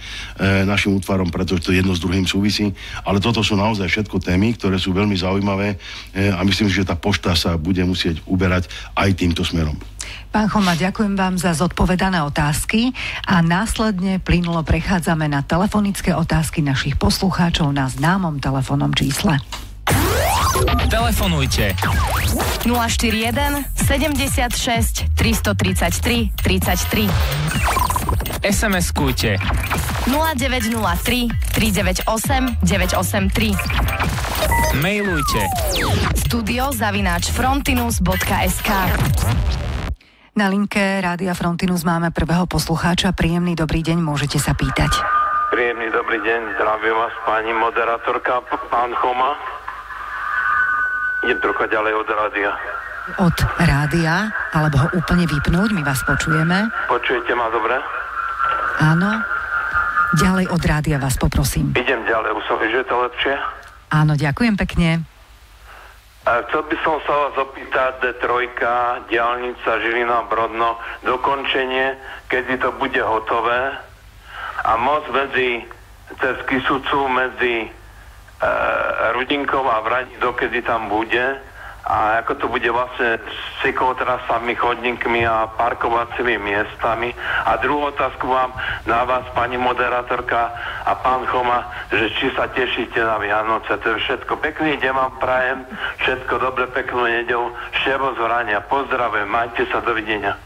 našim útvarom, pretože to jedno s druhým súvisí, ale toto sú naozaj všetko témy, ktoré sú veľmi zaujímavé a myslím si, že tá pošta sa bude musieť uberať aj týmto smerom. Pán Choma, ďakujem vám za zodpovedané otázky a následne plynulo prechádzame na telefonické otázky našich poslucháčov na známom telefónnom čísle. Telefonujte 041 76 333 33 SMS-kujte 0903 398 983 Mailujte studio@frontinus.sk. Na linke Rádia Frontinus máme prvého poslucháča. Príjemný dobrý deň, môžete sa pýtať. Príjemný dobrý deň, zdravím vás pani moderátorka, pán Choma. Idem trocha ďalej od rádia. Od rádia, alebo ho úplne vypnúť, my vás počujeme. Počujete ma dobre? Áno. Ďalej od rádia vás poprosím. Idem ďalej, už je to lepšie? Áno, ďakujem pekne. Chcel by som sa vás opýtať, D3, diaľnica Žilina-Brodno, dokončenie, kedy to bude hotové a most cez Kysucu medzi Rudinkou a Vradí, dokedy tam bude a ako to bude vlastne s cyklotrasami, chodníkmi a parkovacími miestami. A druhú otázku mám na vás, pani moderátorka a pán Choma, že či sa tešíte na Vianoce. To je všetko. Pekný deň vám prajem, všetko dobre, peknú nedeľu, števo z Vrania. Pozdravujem, majte sa, dovidenia.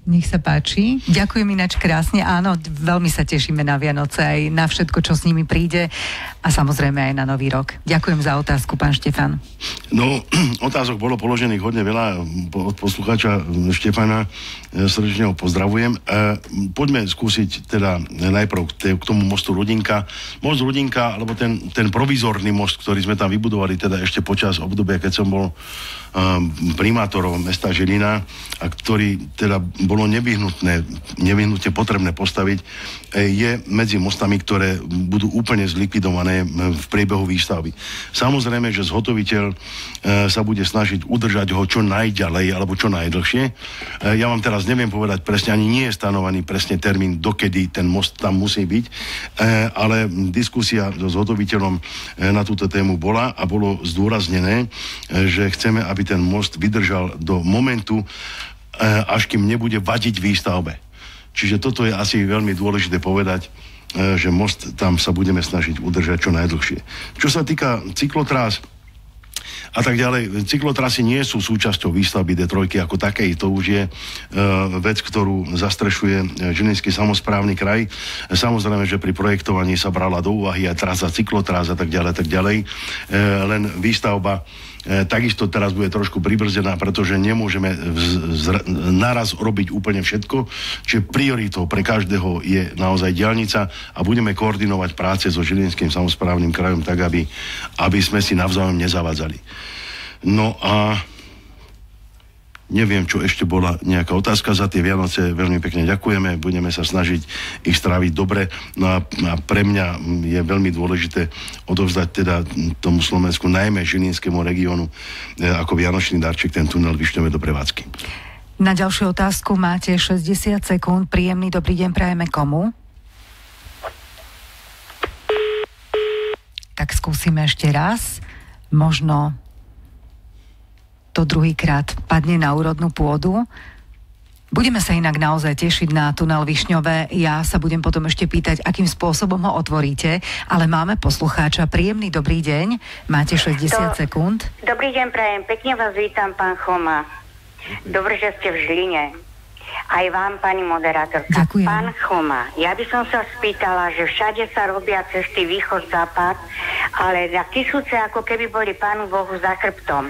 Nech sa páči. Ďakujem ináč krásne. Áno, veľmi sa tešíme na Vianoce aj na všetko, čo s nimi príde a samozrejme aj na Nový rok. Ďakujem za otázku, pán Štefan. No, otázok bolo položených hodne veľa od poslucháča Štefana. Srdečne ho pozdravujem. Poďme skúsiť teda najprv k tomu mostu Rudinka. Most Rudinka, alebo ten provizorný most, ktorý sme tam vybudovali teda ešte počas obdobia, keď som bol primátorom mesta Žilina a ktorý teda bolo nevyhnutne potrebné postaviť, je medzi mostami, ktoré budú úplne zlikvidované v priebehu výstavby. Samozrejme, že zhotoviteľ sa bude snažiť udržať ho čo najďalej alebo čo najdlhšie. Ja vám teraz neviem povedať presne, ani nie je stanovený presne termín, dokedy ten most tam musí byť, ale diskusia so zhotoviteľom na túto tému bola a bolo zdôraznené, že chceme, aby ten most vydržal do momentu, až kým nebude vadiť výstavbe. Čiže toto je asi veľmi dôležité povedať, že most tam sa budeme snažiť udržať čo najdlhšie. Čo sa týka cyklotrás a tak ďalej, cyklotrasy nie sú súčasťou výstavby D3 ako takej. To už je vec, ktorú zastrešuje Žilinský samosprávny kraj. Samozrejme, že pri projektovaní sa brala do úvahy aj trasa cyklotrás a tak ďalej, tak ďalej. Len výstavba takisto teraz bude trošku pribrzdená, pretože nemôžeme naraz robiť úplne všetko, čiže prioritou pre každého je naozaj diaľnica a budeme koordinovať práce so Žilinským samosprávnym krajom tak, aby sme si navzájom nezavadzali. No a neviem, čo ešte bola nejaká otázka za tie Vianoce. Veľmi pekne ďakujeme. Budeme sa snažiť ich stráviť dobre. No a pre mňa je veľmi dôležité odovzdať teda tomu Slovensku, najmä Žilinskému regiónu, ako vianočný darček ten tunel Višňové do prevádzky. Na ďalšiu otázku máte 60 sekúnd. Príjemný dobrý deň prajeme komu? Tak skúsime ešte raz. Možno to druhýkrát padne na úrodnú pôdu. Budeme sa inak naozaj tešiť na tunel Višňové. Ja sa budem potom ešte pýtať, akým spôsobom ho otvoríte, ale máme poslucháča. Príjemný dobrý deň. Máte 60 sekúnd. Dobrý deň, prajem. Pekne vás vítam, pán Choma. Dobre, že ste v Žiline. Aj vám, pani moderátorka. Ďakujem. Pán Choma, ja by som sa spýtala, že všade sa robia cesty východ-západ, ale na Kisúce ako keby boli Pánu Bohu za chrbtom.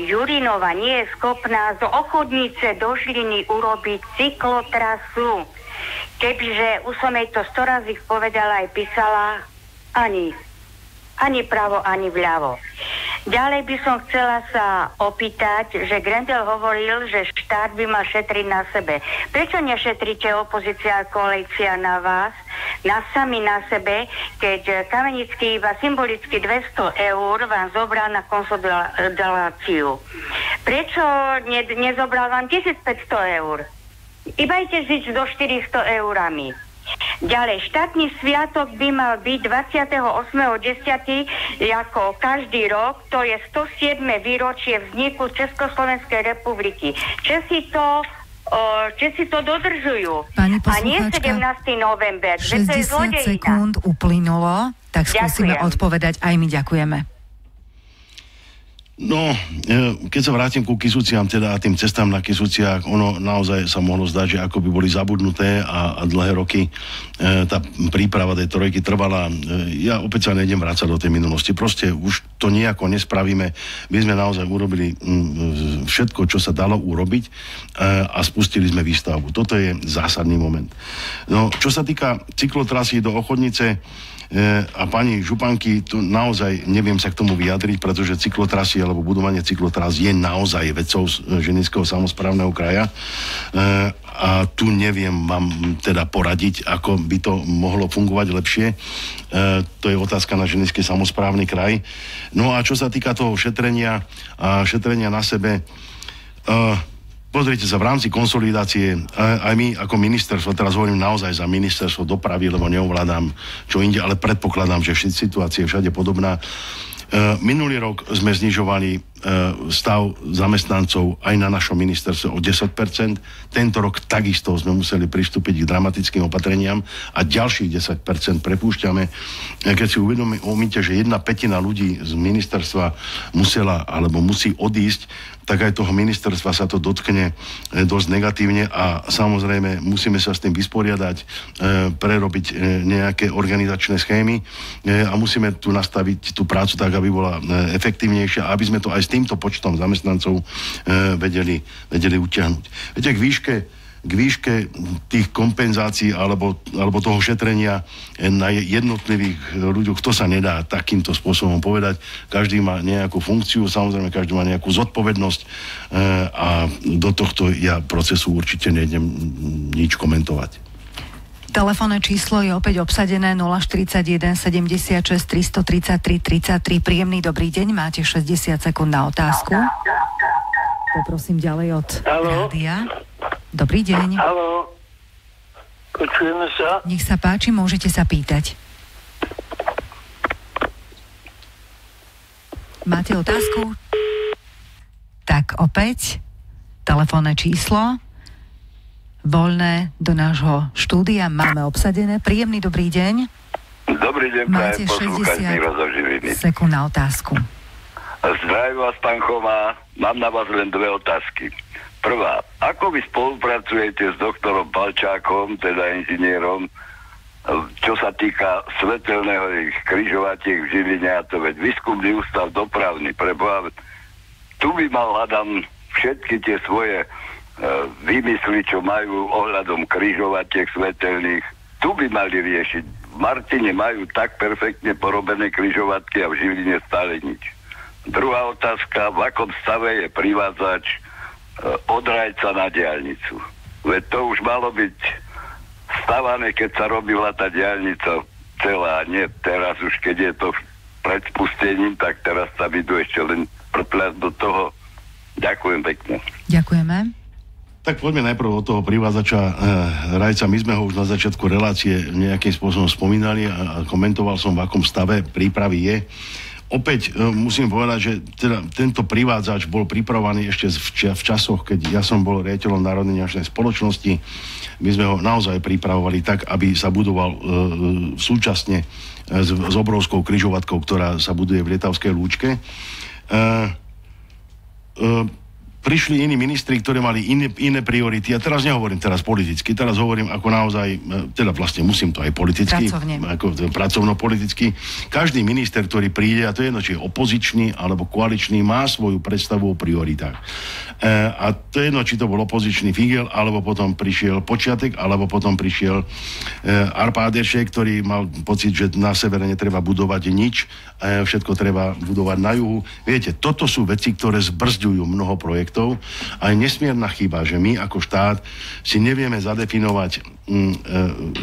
Jurinova nie je schopná z Ochudnice do Žiliny urobiť cyklotrasu. Kebyže už som jej to 100 razy povedala aj písala, ani pravo, ani vľavo. Ďalej by som chcela sa opýtať, že Grendel hovoril, že štát by mal šetriť na sebe. Prečo nešetríte opozícia a koalícia na vás, sami na sebe, keď Kamenický iba symbolicky 200 eur vám zobral na konsolidáciu? Prečo nezobral vám 1500 eur? Iba idete žiť do 400 eurami. Ďalej, štátny sviatok by mal byť 28.10. ako každý rok, to je 107. výročie vzniku Československej republiky. Česi to dodržujú. A nie 17. november. 60 sekúnd uplynulo, tak skúsime odpovedať. Aj my ďakujeme. No, keď sa vrátim ku Kisúciam, teda a tým cestám na Kisúciach, ono naozaj sa mohlo zdať, že ako by boli zabudnuté a dlhé roky tá príprava tej trojky trvala. Ja opäť sa nejdem vrácať do tej minulosti. Proste už to nejako nespravíme. My sme naozaj urobili všetko, čo sa dalo urobiť a spustili sme výstavbu. Toto je zásadný moment. No, čo sa týka cyklotrasy do Ochotnice, a pani županky, tu naozaj neviem sa k tomu vyjadriť, pretože cyklotrasy alebo budovanie cyklotras je naozaj vecou Žilinského samosprávneho kraja a tu neviem vám teda poradiť, ako by to mohlo fungovať lepšie. To je otázka na Žilinský samosprávny kraj. No a čo sa týka toho šetrenia na sebe, pozrite sa, v rámci konsolidácie, aj my ako ministerstvo, teraz hovorím naozaj za ministerstvo dopravy, lebo neovládam čo inde, ale predpokladám, že situácia je všade podobná. Minulý rok sme znižovali stav zamestnancov aj na našom ministerstve o 10%. Tento rok takisto sme museli pristúpiť k dramatickým opatreniam a ďalších 10% prepúšťame. Keď si uvedomíte, že 1/5 ľudí z ministerstva musela alebo musí odísť, tak aj toho ministerstva sa to dotkne dosť negatívne a samozrejme musíme sa s tým vysporiadať, prerobiť nejaké organizačné schémy a musíme tu nastaviť tú prácu tak, aby bola efektívnejšia, aby sme to aj s týmto počtom zamestnancov vedeli utiahnuť. Viete, k výške tých kompenzácií alebo toho šetrenia na jednotlivých ľuďoch, to sa nedá takýmto spôsobom povedať. Každý má nejakú funkciu, samozrejme každý má nejakú zodpovednosť a do tohto ja procesu určite nejdem nič komentovať. Telefónne číslo je opäť obsadené 041 76 333 33. Príjemný dobrý deň, máte 60 sekúnd na otázku. Poprosím ďalej od rádia. Dobrý deň. Haló, počujeme sa? Nech sa páči, môžete sa pýtať. Máte otázku? Tak opäť, telefónne číslo voľné do nášho štúdia máme obsadené. Príjemný dobrý deň. Dobrý deň, máte 60 sekúnd na otázku. Zdravím vás, pán Choma. Mám na vás len dve otázky. Prvá, ako vy spolupracujete s doktorom Palčákom, teda inžinierom, čo sa týka svetelného križovatiek v Žiline, a to veď výskumný ústav dopravný, preboha, tu by mal, hádam, všetky tie svoje vymysly, čo majú ohľadom križovatiek svetelných, tu by mali riešiť. V Martine majú tak perfektne porobené križovatky a v Žiline stále nič. Druhá otázka, v akom stave je privádzač od Rajca na diaľnicu? Veď to už malo byť stavané, keď sa robila tá diaľnica celá, nie teraz už, keď je to pred spustením, tak teraz sa idú ešte len prpľať do toho. Ďakujem pekne. Ďakujeme. Tak poďme najprv od toho privádzača Rajca. My sme ho už na začiatku relácie nejakým spôsobom spomínali a komentoval som, v akom stave prípravy je. Opäť musím povedať, že teda tento privádzač bol pripravovaný ešte v časoch, keď ja som bol riaditeľom Národnej ňažnej spoločnosti. My sme ho naozaj pripravovali tak, aby sa budoval súčasne s obrovskou križovatkou, ktorá sa buduje v Lietavskej Lúčke. Prišli iní ministri, ktorí mali iné priority. Ja teraz nehovorím politicky, teraz hovorím ako naozaj, teda vlastne musím to aj politicky, ako pracovno-politicky. Každý minister, ktorý príde, a to je jedno, či je opozičný alebo koaličný, má svoju predstavu o prioritách. A to je jedno, či to bol opozičný Figel, alebo potom prišiel Počiatek, alebo potom prišiel Arpádešek, ktorý mal pocit, že na severe netreba budovať nič, všetko treba budovať na juhu. Viete, toto sú veci, ktoré zbrzďujú mnoho projektov a je nesmierna chyba, že my ako štát si nevieme zadefinovať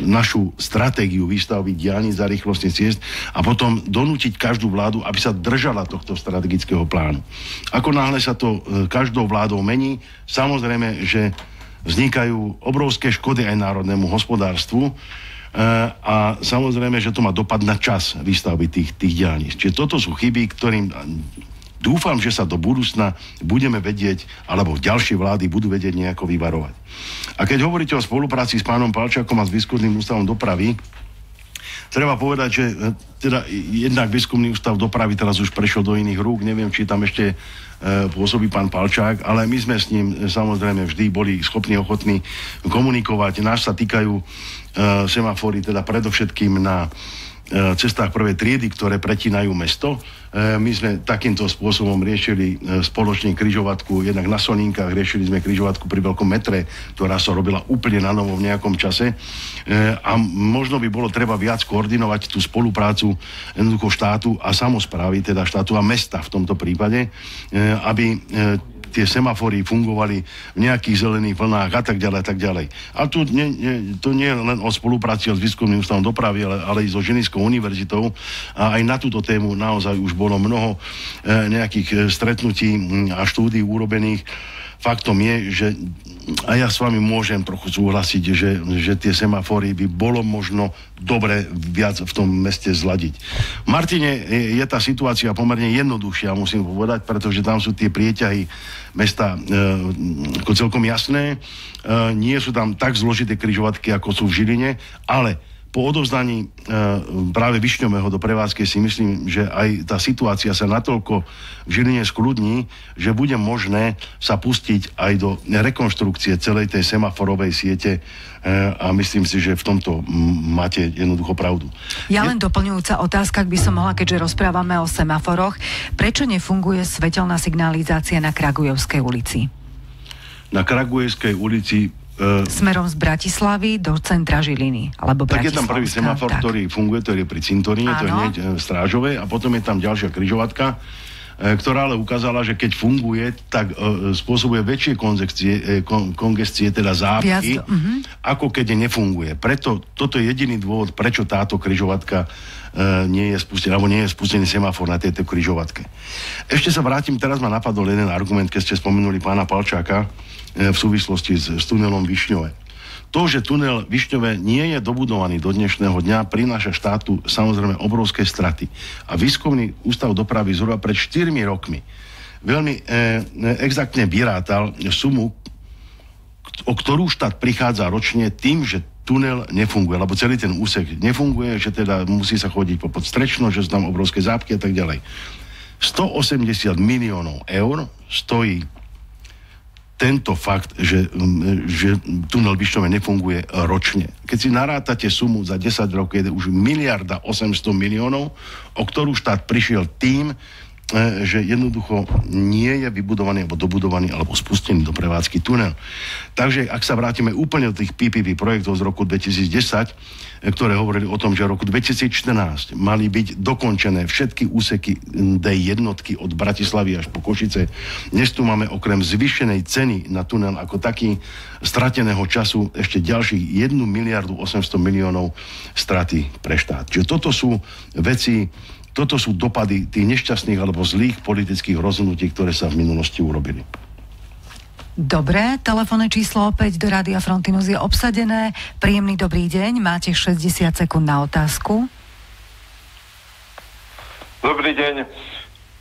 našu stratégiu výstavby diaľnic a rýchlostných ciest a potom donútiť každú vládu, aby sa držala tohto strategického plánu. Ako náhle sa to každou vládou mení, samozrejme, že vznikajú obrovské škody aj národnému hospodárstvu a samozrejme, že to má dopad na čas výstavby tých diaľnic. Čiže toto sú chyby, ktorým dúfam, že sa do budúcna budeme vedieť, alebo ďalšie vlády budú vedieť nejako vyvarovať. A keď hovoríte o spolupráci s pánom Palčákom a s Výskumným ústavom dopravy, treba povedať, že teda jednak Výskumný ústav dopravy teraz už prešiel do iných rúk, neviem, či tam ešte pôsobí pán Palčák, ale my sme s ním samozrejme vždy boli schopní, ochotní komunikovať. Nás sa týkajú semafory, teda predovšetkým na cestách prvej triedy, ktoré pretínajú mesto. My sme takýmto spôsobom riešili spoločne križovatku, jednak na Solínkach, riešili sme križovatku pri Veľkom metre, ktorá sa robila úplne na novo v nejakom čase. A možno by bolo treba viac koordinovať tú spoluprácu jednoducho štátu a samosprávy, teda štátu a mesta v tomto prípade, aby tie semafory fungovali v nejakých zelených vlnách a tak ďalej, a tak ďalej. A tu to nie je len o spolupráci s Výskumným ústavom dopravy, ale i so Žilinskou univerzitou. A aj na túto tému naozaj už bolo mnoho nejakých stretnutí a štúdií urobených. Faktom je, že a ja s vami môžem trochu súhlasiť, že tie semafory by bolo možno dobre viac v tom meste zladiť. V Martine je tá situácia pomerne jednoduchšia, musím povedať, pretože tam sú tie prieťahy mesta ako celkom jasné. Nie sú tam tak zložité križovatky, ako sú v Žiline, ale po odovzdaní práve Višňového do prevádzky si myslím, že aj tá situácia sa natoľko v Žiline skľudní, že bude možné sa pustiť aj do rekonštrukcie celej tej semaforovej siete a myslím si, že v tomto máte jednoducho pravdu. Ja len doplňujúca otázka, ak by som mohla, keďže rozprávame o semaforoch. Prečo nefunguje svetelná signalizácia na Kragujevskej ulici? Na Kragujevskej ulici smerom z Bratislavy do centra Žiliny, alebo Bratislavská. Tak je tam prvý semafor, ktorý funguje, ktorý je pri cintoríne, to je hneď Strážovej, a potom je tam ďalšia križovatka, ktorá ale ukázala, že keď funguje, tak spôsobuje väčšie kongestie, teda zápchy, ako keď nefunguje. Preto toto je jediný dôvod, prečo táto križovatka nie je spustený, alebo nie je spustený semafor na tejto križovatke. Ešte sa vrátim, teraz ma napadol jeden argument, keď ste spomenuli pána Palčáka v súvislosti s tunelom Višňové. To, že tunel Višňové nie je dobudovaný do dnešného dňa, prináša štátu samozrejme obrovské straty. A Výskumný ústav dopravy zhruba pred 4 rokmi veľmi exaktne vyrátal sumu, o ktorú štát prichádza ročne tým, že tunel nefunguje, lebo celý ten úsek nefunguje, že teda musí sa chodiť po podstrečno, že sú tam obrovské zápky a tak ďalej. 180 miliónov eur stojí tento fakt, že tunel Byšťové nefunguje ročne. Keď si narátate sumu za 10 rokov, je už 1,8 miliónov, o ktorú štát prišiel tým, že jednoducho nie je vybudovaný alebo dobudovaný alebo spustený do prevádzky tunel. Takže ak sa vrátime úplne do tých PPP projektov z roku 2010, ktoré hovorili o tom, že v roku 2014 mali byť dokončené všetky úseky D1 od Bratislavy až po Košice. Dnes tu máme okrem zvýšenej ceny na tunel ako taký strateného času ešte ďalších 1,8 miliónov straty pre štát. Čiže toto sú dopady tých nešťastných alebo zlých politických rozhodnutí, ktoré sa v minulosti urobili. Dobre, telefónne číslo opäť do Rádia Frontinus je obsadené. Príjemný dobrý deň, máte 60 sekúnd na otázku. Dobrý deň,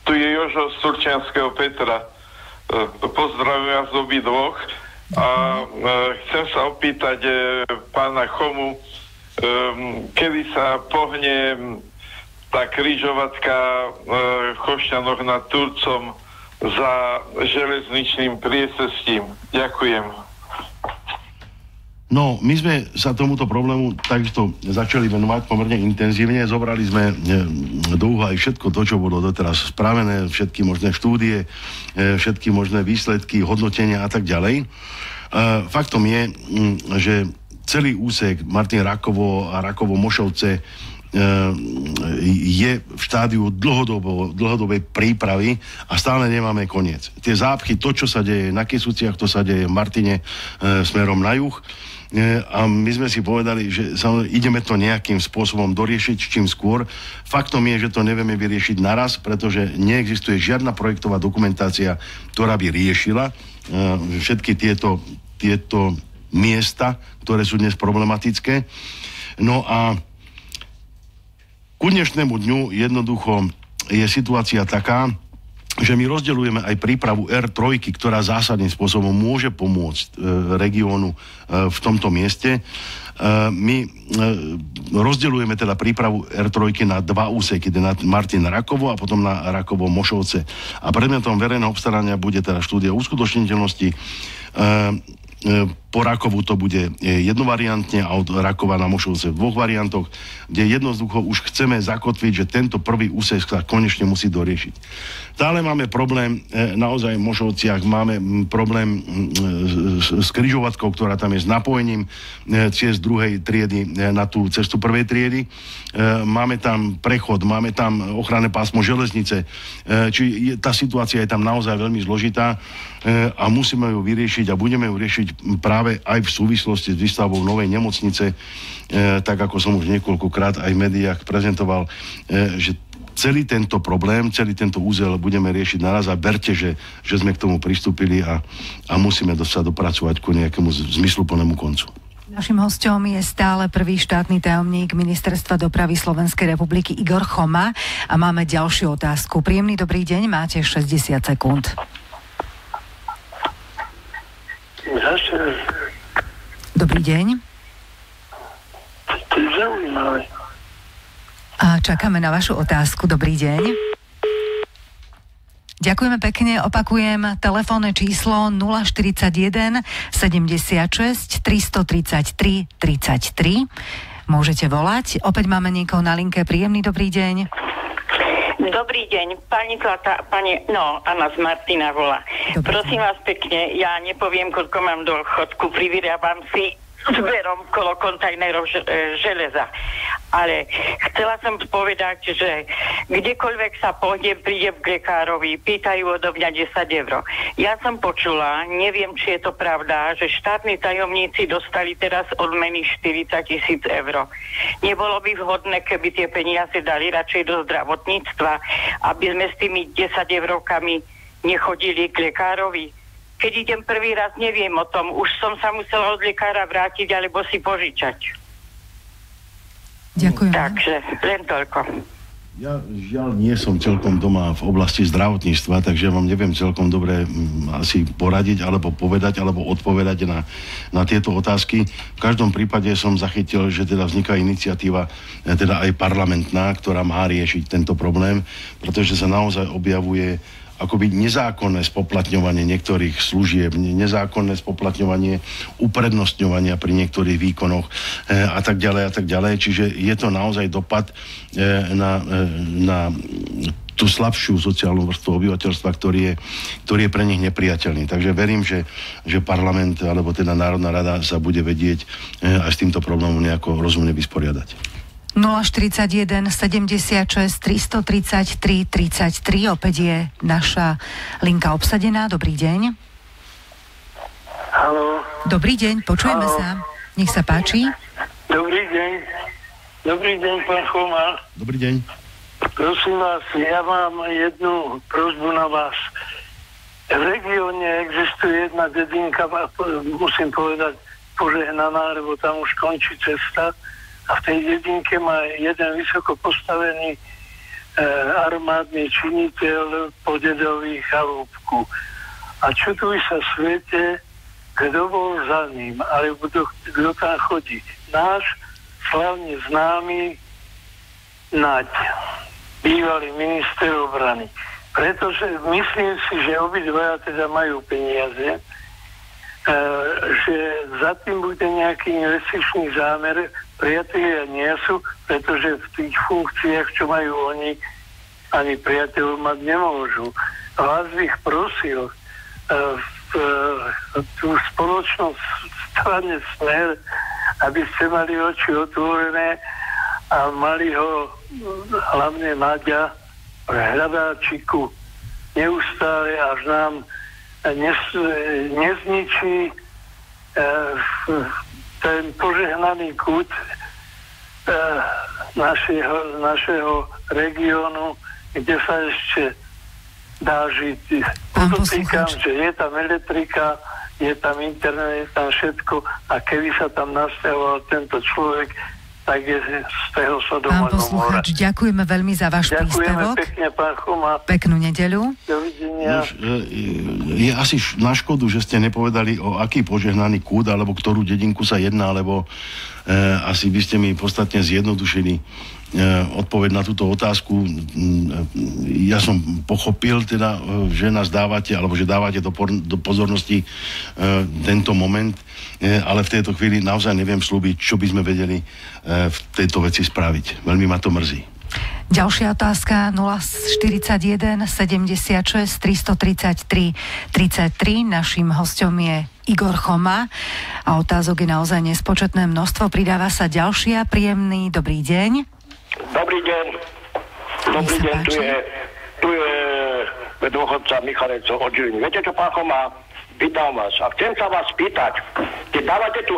tu je Jožo z Turčianskeho Petra. Pozdravujem vás obidvoch a chcem sa opýtať pána Chomu, kedy sa pohne tá križovatka v Chošťanoch nad Turcom za železničným priecestím. Ďakujem. No, my sme sa tomuto problému takisto začali venovať pomerne intenzívne. Zobrali sme do úvahy všetko to, čo bolo doteraz spravené, všetky možné štúdie, všetky možné výsledky, hodnotenia a tak ďalej. Faktom je, že celý úsek Martin Rakovo a Rakovo-Mošovce je v štádiu dlhodobej prípravy a stále nemáme koniec. Tie zápchy, to, čo sa deje na Kysuciach, to sa deje v Martine smerom na juh. A my sme si povedali, že ideme to nejakým spôsobom doriešiť čím skôr. Faktom je, že to nevieme vyriešiť naraz, pretože neexistuje žiadna projektová dokumentácia, ktorá by riešila všetky tieto miesta, ktoré sú dnes problematické. No a ku dnešnému dňu jednoducho je situácia taká, že my rozdeľujeme aj prípravu R3, ktorá zásadným spôsobom môže pomôcť regiónu v tomto mieste. My rozdeľujeme teda prípravu R3 na dva úseky, na Martin Rakovo a potom na Rakovo Mošovce. A predmetom verejného obstarania bude teda štúdia uskutočniteľnosti. Po Rakovu to bude jednovariantne a od Rakova na Mošovce v dvoch variantoch, kde jednoducho už chceme zakotviť, že tento prvý úsek sa konečne musí doriešiť. Stále máme problém, naozaj v Mošovciach máme problém s križovatkou, ktorá tam je s napojením ciest druhej triedy na tú cestu prvej triedy. Máme tam prechod, máme tam ochranné pásmo železnice, či tá situácia je tam naozaj veľmi zložitá a musíme ju vyriešiť a budeme ju riešiť práve aj v súvislosti s výstavbou novej nemocnice, tak ako som už niekoľkokrát aj v médiách prezentoval, že celý tento problém, celý tento úzel budeme riešiť naraz a berte, že sme k tomu pristúpili a musíme sa dopracovať ku nejakému zmysluplnému koncu. Naším hosťom je stále prvý štátny tajomník Ministerstva dopravy Slovenskej republiky Igor Choma a máme ďalšiu otázku. Príjemný dobrý deň, máte 60 sekúnd. Dobrý deň. To je zaujímavé. A čakáme na vašu otázku. Dobrý deň. Ďakujeme pekne. Opakujem telefónne číslo 041 76 333 33. Môžete volať. Opäť máme niekoho na linke. Príjemný dobrý deň. Dobrý deň, Anna z Martina volá. Prosím vás pekne, ja nepoviem, koľko mám dôchodku, privyrábam si zberom kolo kontajnerov železa. Ale chcela som povedať, že kdekoľvek sa pôjdem, prídem k lekárovi, pýtajú odo mňa 10 eur. Ja som počula, neviem, či je to pravda, že štátni tajomníci dostali teraz odmeny 40 000 eur. Nebolo by vhodné, keby tie peniaze dali radšej do zdravotníctva, aby sme s tými 10 eurokami nechodili k lekárovi. Keď idem prvý raz, neviem o tom. Už som sa musela od lekára vrátiť alebo si požičať. Ďakujem. Takže len toľko. Ja žiaľ nie som celkom doma v oblasti zdravotníctva, takže vám neviem celkom dobre asi poradiť, alebo povedať, alebo odpovedať na tieto otázky. V každom prípade som zachytil, že teda vzniká iniciatíva, teda aj parlamentná, ktorá má riešiť tento problém, pretože sa naozaj objavuje akoby nezákonné spoplatňovanie niektorých služieb, nezákonné spoplatňovanie uprednostňovania pri niektorých výkonoch a tak ďalej. Čiže je to naozaj dopad na tú slabšiu sociálnu vrstvu obyvateľstva, ktorý je pre nich nepriateľný. Takže verím, že parlament, alebo teda Národná rada sa bude vedieť aj s týmto problémom nejako rozumne vysporiadať. 041 76 333 33, opäť je naša linka obsadená. Dobrý deň. Haló. Dobrý deň, počujeme sa. Nech sa páči. Dobrý deň. Dobrý deň, pán Choma. Dobrý deň. Prosím vás, ja mám jednu prosbu na vás. V regióne existuje jedna dedinka, musím povedať, požehnaná, lebo tam už končí cesta. A v tej dedinke má jeden vysoko postavený armádny činiteľ po dedovi chalúbku. A čuduj sa svete, kto bol za ním, alebo kto tam chodí. Náš slavne známy Naď, bývalý minister obrany. Pretože myslím si, že obidvaja teda majú peniaze, že za tým bude nejaký investičný zámer. Priatelia nie sú, pretože v tých funkciách, čo majú oni, ani priateľov mať nemôžu. Vás bych prosil tú spoločnosť strane Smer, aby ste mali oči otvorené a mali ho hlavne Naďa v hľadáčiku neustále, až nám nezničí ten požehnaný kút našeho regiónu, kde sa ešte dá žiť. Podotýkam, že je tam elektrika, je tam internet, je tam všetko a keby sa tam nasťahoval tento človek, tak je z toho Sodoma Gomorra. Pán poslucháč, ďakujeme veľmi za váš príspevok. Ďakujeme pekne, pán Choma. Peknú nedeľu. Dovidenia. Je asi na škodu, že ste nepovedali, o aký požehnaný kút, alebo ktorú dedinku sa jedná, lebo asi by ste mi podstatne zjednodušili odpoveď na túto otázku. Ja som pochopil teda, že nás dávate, alebo že dávate do pozornosti tento moment, ale v tejto chvíli naozaj neviem slúbiť, čo by sme vedeli v tejto veci spraviť. Veľmi ma to mrzí. Ďalšia otázka 041 76 333 33. Naším hosťom je Igor Choma a otázok je naozaj nespočetné množstvo. Pridáva sa ďalšia. Príjemný dobrý deň. Dobrý deň. Dobrý deň, tu je dôchodca Michalecov od Žiliny. Viete čo, pán Choma, pýtam vás a chcem sa vás pýtať, keď dávate tú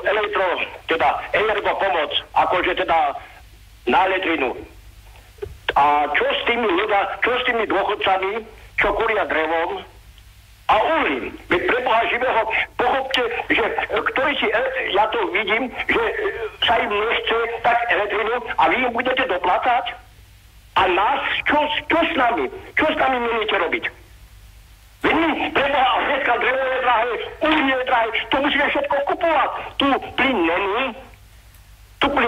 energopomoc, akože teda na elektrinu, a čo s tými dôchodcami, čo kúria drevom a uhlím? Veď pre Boha živého, pochopte, že ja to vidím, že sa im nechce tak elektrinu a vy im budete doplácať? A nás, čo s nami? Čo s nami mienite robiť? Veď my, pre Boha, dneska drevo je drahé, uhlie je drahé, to musíme všetko kupovať. Tu plyn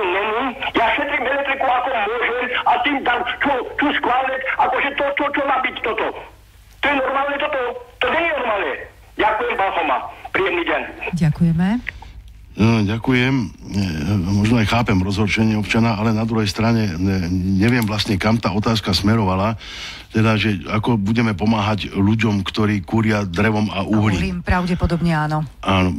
není, ja šetrím elektriku ako môžem a tým dám čo skválec, akože čo má byť toto. To je normálne toto? To nie je normálne. Ďakujem, pán Choma. Príjemný deň. Ďakujeme. Ďakujem. Možno aj chápem rozhorčenie občana, ale na druhej strane neviem vlastne, kam tá otázka smerovala. Teda, že ako budeme pomáhať ľuďom, ktorí kúria drevom a uhlím. Pravdepodobne áno. Áno.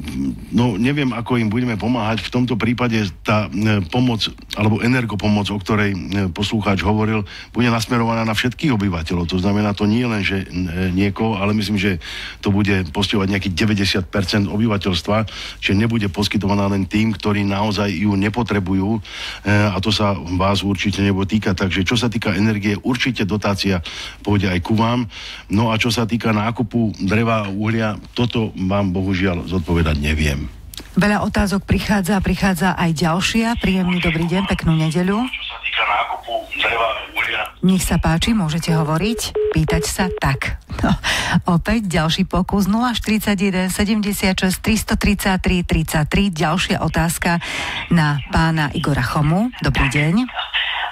No, neviem, ako im budeme pomáhať. V tomto prípade tá pomoc, alebo energopomoc, o ktorej poslucháč hovoril, bude nasmerovaná na všetkých obyvateľov. To znamená, to nie len, že niekoho, ale myslím, že to bude postihovať nejakých 90% obyvateľstva, že nebude poskytovaná len tým, ktorí naozaj ju nepotrebujú, a to sa vás určite nebude týkať. Takže čo sa týka energie, určite dotácia pôjde aj ku vám. No a čo sa týka nákupu dreva a uhlia, toto vám bohužiaľ zodpovedať neviem. Veľa otázok prichádza aj ďalšia. Príjemný dobrý deň, peknú nedeľu. Čo sa týka nákupu dreva a uhlia. Nech sa páči, môžete hovoriť, pýtať sa tak. No, opäť ďalší pokus 041 76 333 33. Ďalšia otázka na pána Igora Chomu. Dobrý deň.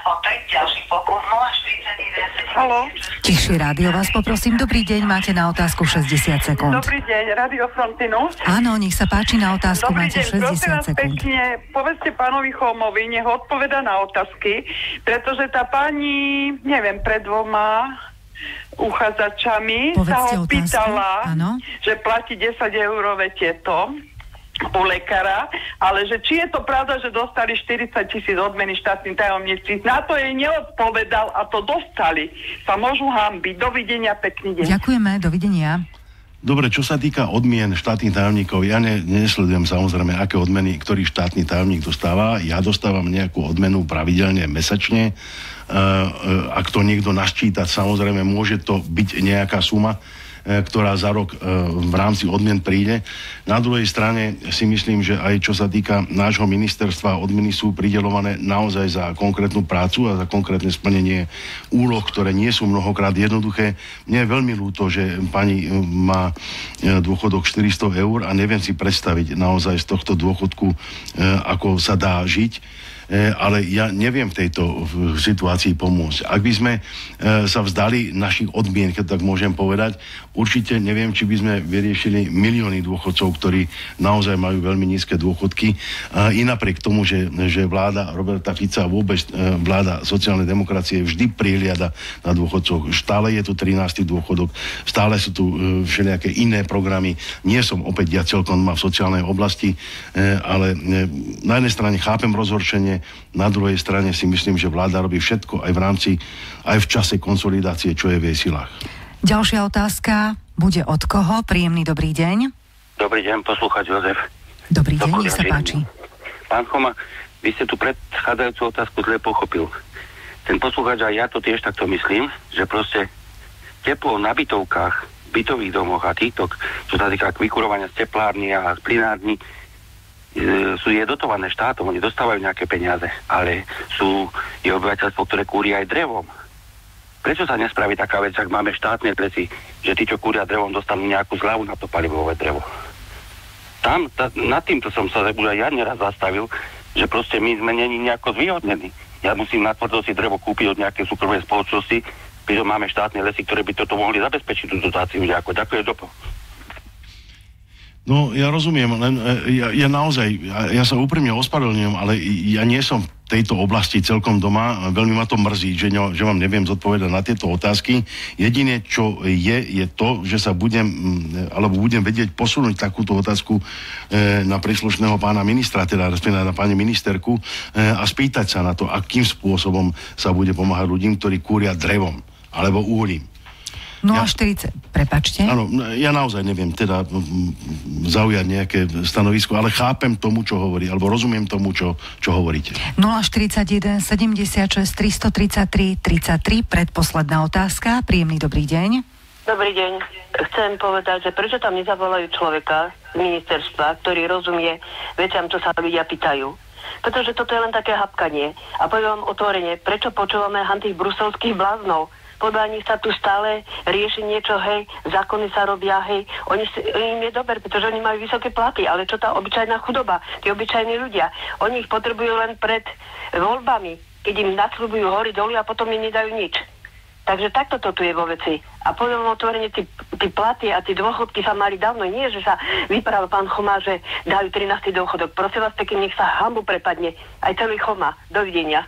Opäť ďalší pokus 041 Haló. Tichšie rádio vás poprosím. Dobrý deň, máte na otázku 60 sekúnd. Dobrý deň, Radio Frontinus. Áno, nech sa páči, na otázku Dobrý máte deň, 60 sekúnd. Pekne, povedzte pánovi Chomovi, nech odpoveda na otázky, pretože tá pani, neviem, pred 2 uchádzačami sa ho pýtala, že platí 10 eurové tieto u lekára, ale že či je to pravda, že dostali 40,000 odmeny štátni tajomníci. Na to jej neodpovedal a to dostali. Sa môžu hanbiť. Dovidenia, pekný deň. Ďakujeme, dovidenia. Dobre, čo sa týka odmien štátnych tajomníkov, ja nesledujem samozrejme, aké odmeny ktorý štátny tajomník dostáva. Ja dostávam nejakú odmenu pravidelne, mesačne. Ak to niekto naščíta, samozrejme môže to byť nejaká suma, ktorá za rok v rámci odmien príde. Na druhej strane si myslím, že aj čo sa týka nášho ministerstva, odmeny sú prideľované naozaj za konkrétnu prácu a za konkrétne splnenie úloh, ktoré nie sú mnohokrát jednoduché. Mne je veľmi ľúto, že pani má dôchodok 400 eur a neviem si predstaviť naozaj z tohto dôchodku, ako sa dá žiť. Ale ja neviem v tejto situácii pomôcť. Ak by sme sa vzdali našich odmien, keď tak môžem povedať, určite neviem, či by sme vyriešili milióny dôchodcov, ktorí naozaj majú veľmi nízke dôchodky. I napriek tomu, že vláda Roberta Fica, vôbec vláda sociálnej demokracie vždy prihliada na dôchodcov. Stále je tu 13. dôchodok, stále sú tu všelijaké iné programy. Nie som opäť ja celkom v sociálnej oblasti, ale na jednej strane chápem rozhorčenie, na druhej strane si myslím, že vláda robí všetko aj v čase konsolidácie, čo je v jej silách. Ďalšia otázka bude od koho? Príjemný dobrý deň. Dobrý deň, poslúchať Jozef. Dobrý deň, nech sa páči. Pán Choma, vy ste tu predchádzajúcu otázku zle pochopil. Ten poslúchač, a ja to tiež takto myslím, že proste teplo na bytovkách, bytových domoch a týchto, čo sa týka vykurovania z teplárny a z plynárny, je dotované štátom, oni dostávajú nejaké peniaze, ale je obyvateľstvo, ktoré kúri aj drevom. Prečo sa nespraví taká vec, ak máme štátne veci, že tí, čo kúria drevom, dostanú nejakú zľavu na to palivové drevo? Nad týmto som sa už aj ja neraz zastavil, že proste my sme není nejako zvýhodnení. Ja musím natvrdo si drevo kúpiť od nejakej súkromnej spoločnosti, pretože máme štátne lesy, ktoré by toto mohli zabezpečiť tú dotáciu nejako. Ďakujem, dopo. No, ja rozumiem, len ja naozaj, ja sa úprimne ospravedlňujem, ale ja nie som v tejto oblasti celkom doma, veľmi ma to mrzí, že vám neviem zodpovedať na tieto otázky. Jediné, čo je to, že sa budem vedieť posunúť takúto otázku na príslušného pána ministra, teda respektíve na pani ministerku a spýtať sa na to, akým spôsobom sa bude pomáhať ľuďom, ktorí kúria drevom alebo uhlím. 0,40, prepačte. Áno, ja naozaj neviem teda zaujať nejaké stanovisko, ale chápem tomu, čo hovorí, alebo rozumiem tomu, čo hovoríte. 041 76 333 33, predposledná otázka. Príjemný dobrý deň. Dobrý deň. Chcem povedať, že prečo tam nezavolajú človeka z ministerstva, ktorý rozumie veciam, čo sa ľudia pýtajú. Pretože toto je len také hapkanie. A poviem vám otvorene, prečo počúvame tých bruselských bláznov? Podľa nich sa tu stále rieši niečo, hej, zákony sa robia, hej, im je dober, pretože oni majú vysoké platy, ale čo tá obyčajná chudoba, tí obyčajní ľudia, oni ich potrebujú len pred voľbami, keď im nasľubujú hory doli a potom im nedajú nič. Takže takto to tu je vo veci. A poviem otvorene, tí platy a tí dôchodky sa mali dávno, nie, že sa vypráva pán Choma, že dajú 13. dôchodok. Prosím vás pekne, nech sa hanbu prepadne. Aj celý Choma. Dovidenia.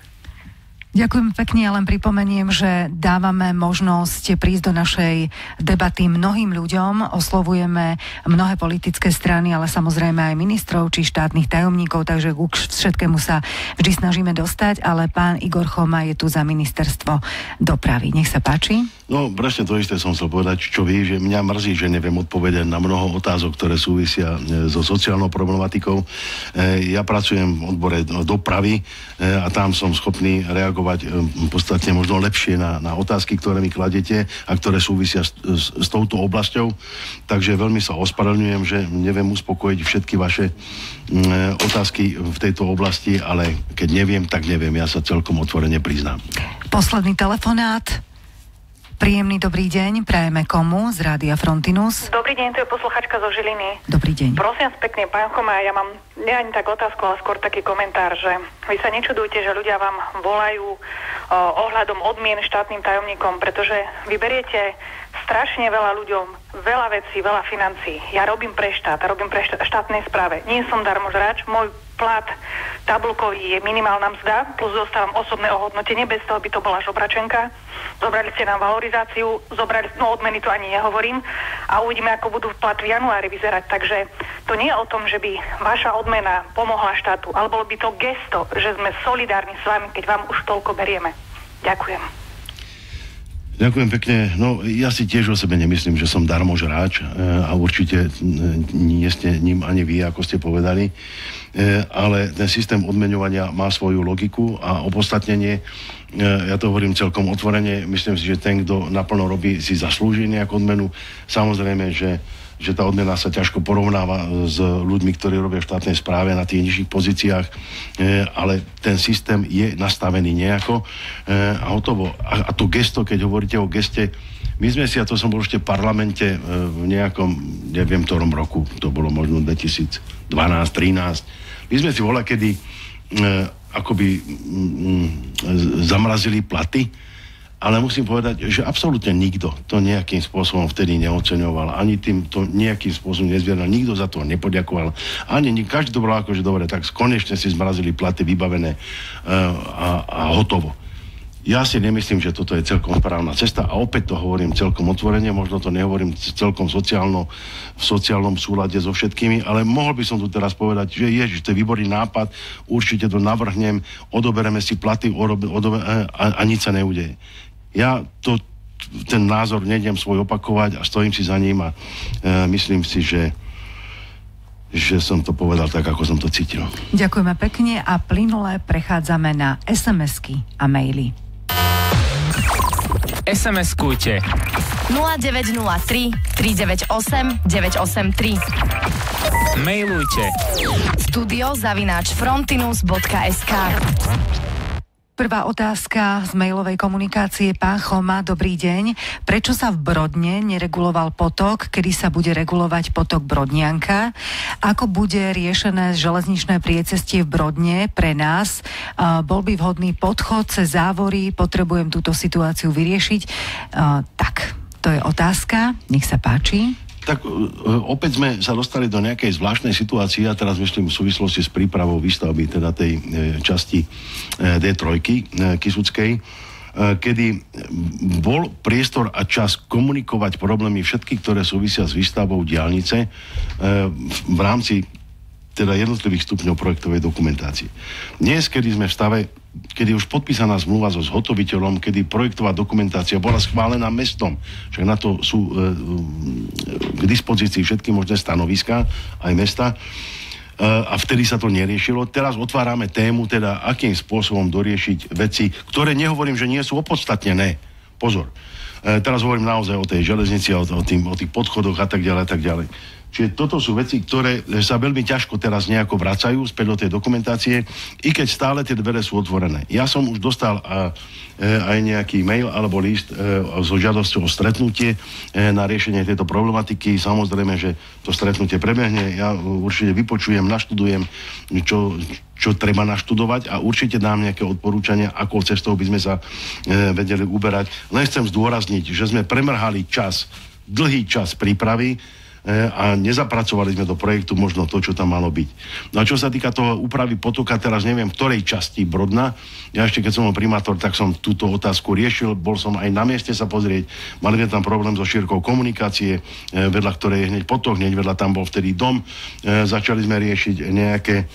Ďakujem pekne, ja len pripomeniem, že dávame možnosť prísť do našej debaty mnohým ľuďom, oslovujeme mnohé politické strany, ale samozrejme aj ministrov či štátnych tajomníkov, takže k všetkému sa vždy snažíme dostať, ale pán Igor Choma je tu za ministerstvo dopravy. Nech sa páči. No, presne to isté som chcel povedať, čo vie, že mňa mrzí, že neviem odpovedať na mnoho otázok, ktoré súvisia so sociálnou problematikou. Ja pracujem v odbore dopravy a tam som schopný reagovať podstatne možno lepšie na otázky, ktoré mi kladete a ktoré súvisia s touto oblasťou. Takže veľmi sa ospravedlňujem, že neviem uspokojiť všetky vaše otázky v tejto oblasti, ale keď neviem, tak neviem. Ja sa celkom otvorene priznám. Posledný telefonát. Príjemný dobrý deň, prajeme komu z Rádia Frontinus. Dobrý deň, to je posluchačka zo Žiliny. Dobrý deň. Prosím vás pekne, pán Choma, ja mám nie ani tak otázku, ale skôr taký komentár, že vy sa nečudujte, že ľudia vám volajú ohľadom odmien štátnym tajomníkom, pretože vy beriete strašne veľa ľuďom, veľa vecí, veľa financií. Ja robím pre štát, robím pre štátnej správe. Nie som darmožráč, môj plat tabuľkový je minimálna mzda, plus dostávam osobné ohodnotenie, bez toho by to bola žobračenka. Zobrali ste nám valorizáciu, odmeny to ani nehovorím a uvidíme, ako budú platy v januári vyzerať. Takže to nie je o tom, že by vaša odmena pomohla štátu, ale bolo by to gesto, že sme solidárni s vami, keď vám už toľko berieme. Ďakujem. Ďakujem pekne. No, ja si tiež o sebe nemyslím, že som darmožráč a určite nie ste ním ani vy, ako ste povedali. Ale ten systém odmeňovania má svoju logiku a opodstatnenie. Ja to hovorím celkom otvorene. Myslím si, že ten, kto naplno robí, si zaslúži nejakú odmenu. Samozrejme, že tá odmena sa ťažko porovnáva s ľuďmi, ktorí robia v štátnej správe na tých nižších pozíciách, ale ten systém je nastavený nejako a hotovo. A to gesto, keď hovoríte o geste, my sme si, a to som bol ešte v parlamente v nejakom, neviem ktorom roku, to bolo možno 2012, 2013, my sme si kedy akoby zamrazili platy, ale musím povedať, že absolútne nikto to nejakým spôsobom vtedy neoceňoval, ani tým to nejakým spôsobom nezvieral, nikto za to nepoďakoval, každý to bolo ako, že dobre, tak konečne si zmrazili platy vybavené a hotovo. Ja si nemyslím, že toto je celkom správna cesta a opäť to hovorím celkom otvorene, možno to nehovorím celkom v sociálnom súlade so všetkými, ale mohol by som tu teraz povedať, že ježiš, to je výborný nápad, určite to navrhnem, odobereme si platy a nič sa neudeje. Ja ten názor nejdem svoj opakovať a stojím si za ním a myslím si, že som to povedal tak, ako som to cítil. Ďakujeme pekne a plynule prechádzame na SMS-ky a maily. SMS-kujte 0903 398 983. Mailujte studio@frontinus.sk. Prvá otázka z mailovej komunikácie. Pán Choma, dobrý deň. Prečo sa v Brodne nereguloval potok, kedy sa bude regulovať potok Brodnianka? Ako bude riešené železničné priecestie v Brodne pre nás? Bol by vhodný podchod cez závory? Potrebujem túto situáciu vyriešiť. Tak, to je otázka. Nech sa páči. Tak opäť sme sa dostali do nejakej zvláštnej situácie, a teraz myslím v súvislosti s prípravou výstavby teda tej časti D3 Kysuckej, kedy bol priestor a čas komunikovať problémy všetky, ktoré súvisia s výstavbou diaľnice v rámci teda jednotlivých stupňov projektovej dokumentácie. Dnes, kedy sme v stave, kedy už podpísaná zmluva so zhotoviteľom, kedy projektová dokumentácia bola schválená mestom, však na to sú k dispozícii všetky možné stanoviská, aj mesta, a vtedy sa to neriešilo. Teraz otvárame tému, teda akým spôsobom doriešiť veci, ktoré nehovorím, že nie sú opodstatnené. Pozor. Teraz hovorím naozaj o tej železnici, o tých podchodoch a tak ďalej, a tak ďalej. Čiže toto sú veci, ktoré sa veľmi ťažko teraz nejako vracajú späť do tej dokumentácie, i keď stále tie dvere sú otvorené. Ja som už dostal aj nejaký mail alebo list so žiadosťou o stretnutie na riešenie tejto problematiky. Samozrejme, že to stretnutie prebehne. Ja určite vypočujem, naštudujem, čo treba naštudovať a určite dám nejaké odporúčania, akou cestou by sme sa vedeli uberať. Len chcem zdôrazniť, že sme premrhali dlhý čas prípravy a nezapracovali sme do projektu možno to, čo tam malo byť. No a čo sa týka toho úpravy potoka, teraz neviem, v ktorej časti Brodna, ja ešte keď som bol primátor, tak som túto otázku riešil, bol som aj na mieste sa pozrieť, mali sme tam problém so šírkou komunikácie, vedľa ktorej je hneď potok, hneď vedľa tam bol vtedy dom, začali sme riešiť nejaké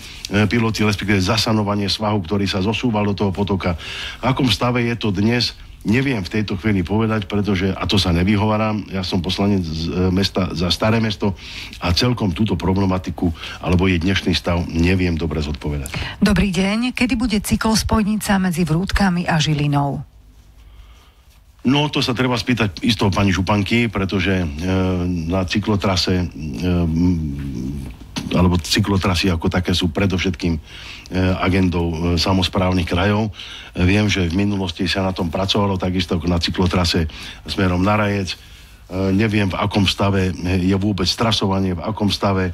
piloty, respektíve zasanovanie svahu, ktorý sa zosúval do toho potoka. V akom stave je to dnes? Neviem v tejto chvíli povedať, pretože, a to sa nevyhovarám, ja som poslanec z mesta za Staré Mesto a celkom túto problematiku, alebo jej dnešný stav, neviem dobre zodpovedať. Dobrý deň. Kedy bude cyklospojnica medzi Vrútkami a Žilinou? No, to sa treba spýtať isto pani županky, pretože na cyklotrase alebo cyklotrasy ako také sú predovšetkým agendou samosprávnych krajov. Viem, že v minulosti sa na tom pracovalo takisto ako na cyklotrase smerom na Rajec. neviem, v akom stave je vôbec trasovanie, v akom stave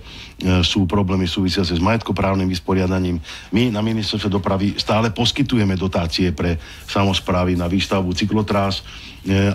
sú problémy súvisiace s majetkoprávnym vysporiadaním. My na ministerstve dopravy stále poskytujeme dotácie pre samosprávy na výstavbu cyklotrás,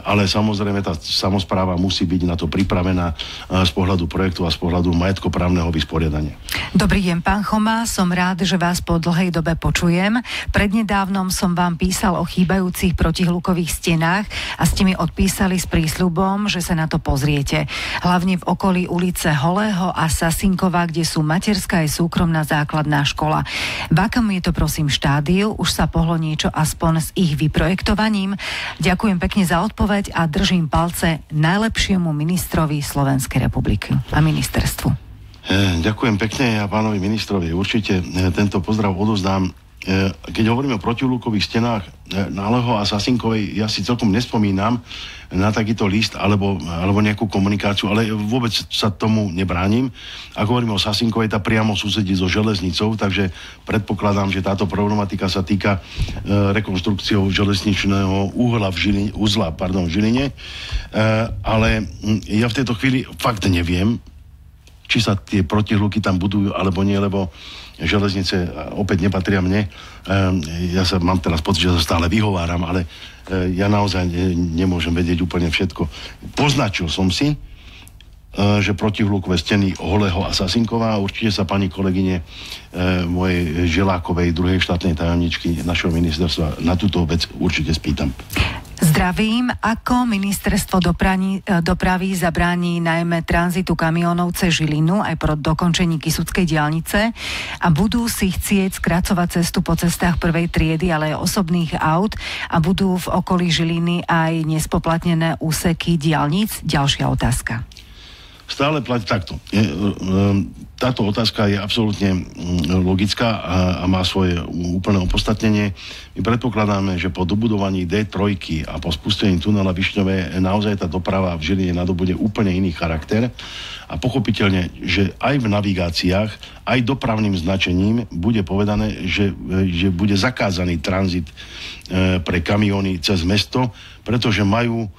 ale samozrejme tá samospráva musí byť na to pripravená z pohľadu projektu a z pohľadu majetkoprávneho vysporiadania. Dobrý deň, pán Choma, som rád, že vás po dlhej dobe počujem. Prednedávnom som vám písal o chýbajúcich protihlukových stenách a ste mi odpísali s prísľubom, že sa na to pozriete. Hlavne v okolí ulice Holého a Sasinkova, kde sú materská aj súkromná základná škola. V akom je to prosím štádiu? Už sa pohlo niečo aspoň s ich vyprojektovaním? Ďakujem pekne za odpoveď a držím palce najlepšiemu ministrovi Slovenskej republiky a ministerstvu. Ďakujem pekne a pánovi ministrovi. Určite tento pozdrav odozdám. Keď hovoríme o protihlukových stenách na Holého a Sasinkovej, ja si celkom nespomínam na takýto list alebo nejakú komunikáciu, ale vôbec sa tomu nebránim. Ak hovoríme o Sasinkovej, tá priamo susedí so železnicou, takže predpokladám, že táto problematika sa týka rekonštrukciou železničného uzla v Žiline. Ale ja v tejto chvíli fakt neviem, či sa tie protihluky tam budujú alebo nie, lebo železnice opäť nepatria mne. Ja mám teraz pocit, že sa stále vyhováram, ale ja naozaj nemôžem vedieť úplne všetko. Poznačil som si, že protihlukové steny Holého a Sasinková, určite sa pani kolegyne mojej Želákovej, druhej štátnej tajomničky našeho ministerstva, na túto vec určite spýtam. Zdravím. Ako ministerstvo dopravy zabráni najmä tranzitu kamionov cez Žilinu aj po dokončení Kysuckej diaľnice a budú si chcieť skracovať cestu po cestách prvej triedy, ale aj osobných aut a budú v okolí Žiliny aj nespoplatnené úseky diaľnic? Ďalšia otázka. Stále platí takto. Táto otázka je absolútne logická a má svoje úplné opodstatnenie. My predpokladáme, že po dobudovaní D3 a po spustení tunela Višňové naozaj tá doprava v Žiline nadobude úplne iný charakter a pochopiteľne, že aj v navigáciách, aj dopravným značením bude povedané, že bude zakázaný tranzit pre kamióny cez mesto, pretože majú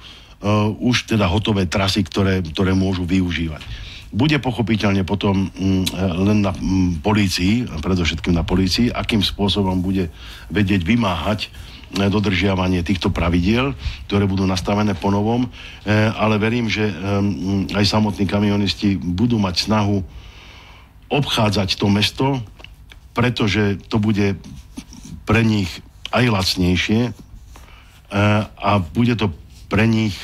už teda hotové trasy, ktoré môžu využívať. Bude pochopiteľne potom len na polícii, predovšetkým na polícii, akým spôsobom bude vedieť vymáhať dodržiavanie týchto pravidiel, ktoré budú nastavené po novom, ale verím, že aj samotní kamionisti budú mať snahu obchádzať to mesto, pretože to bude pre nich aj lacnejšie a bude to pre nich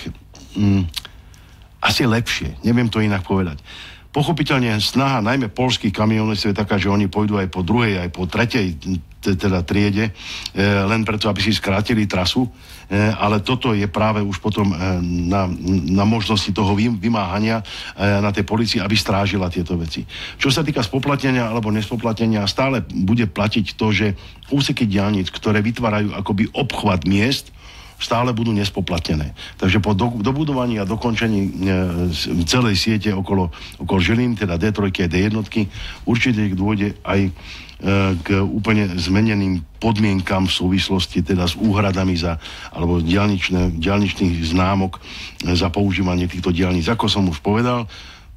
asi lepšie. Neviem to inak povedať. Pochopiteľne snaha najmä poľských kamionistov je taká, že oni pôjdu aj po druhej, aj po tretej teda triede, len preto, aby si skrátili trasu, ale toto je práve už potom na možnosti toho vymáhania na tej polícii, aby strážila tieto veci. Čo sa týka spoplatnenia alebo nespoplatnenia, stále bude platiť to, že úseky diaľnic, ktoré vytvárajú akoby obchvat miest, stále budú nespoplatnené. Takže po dobudovaní a dokončení celej siete okolo Žilín, teda D3 a D1, určite dôjde aj k úplne zmeneným podmienkam v súvislosti teda s úhradami alebo diaľničných známok za používanie týchto diaľnic. Ako som už povedal,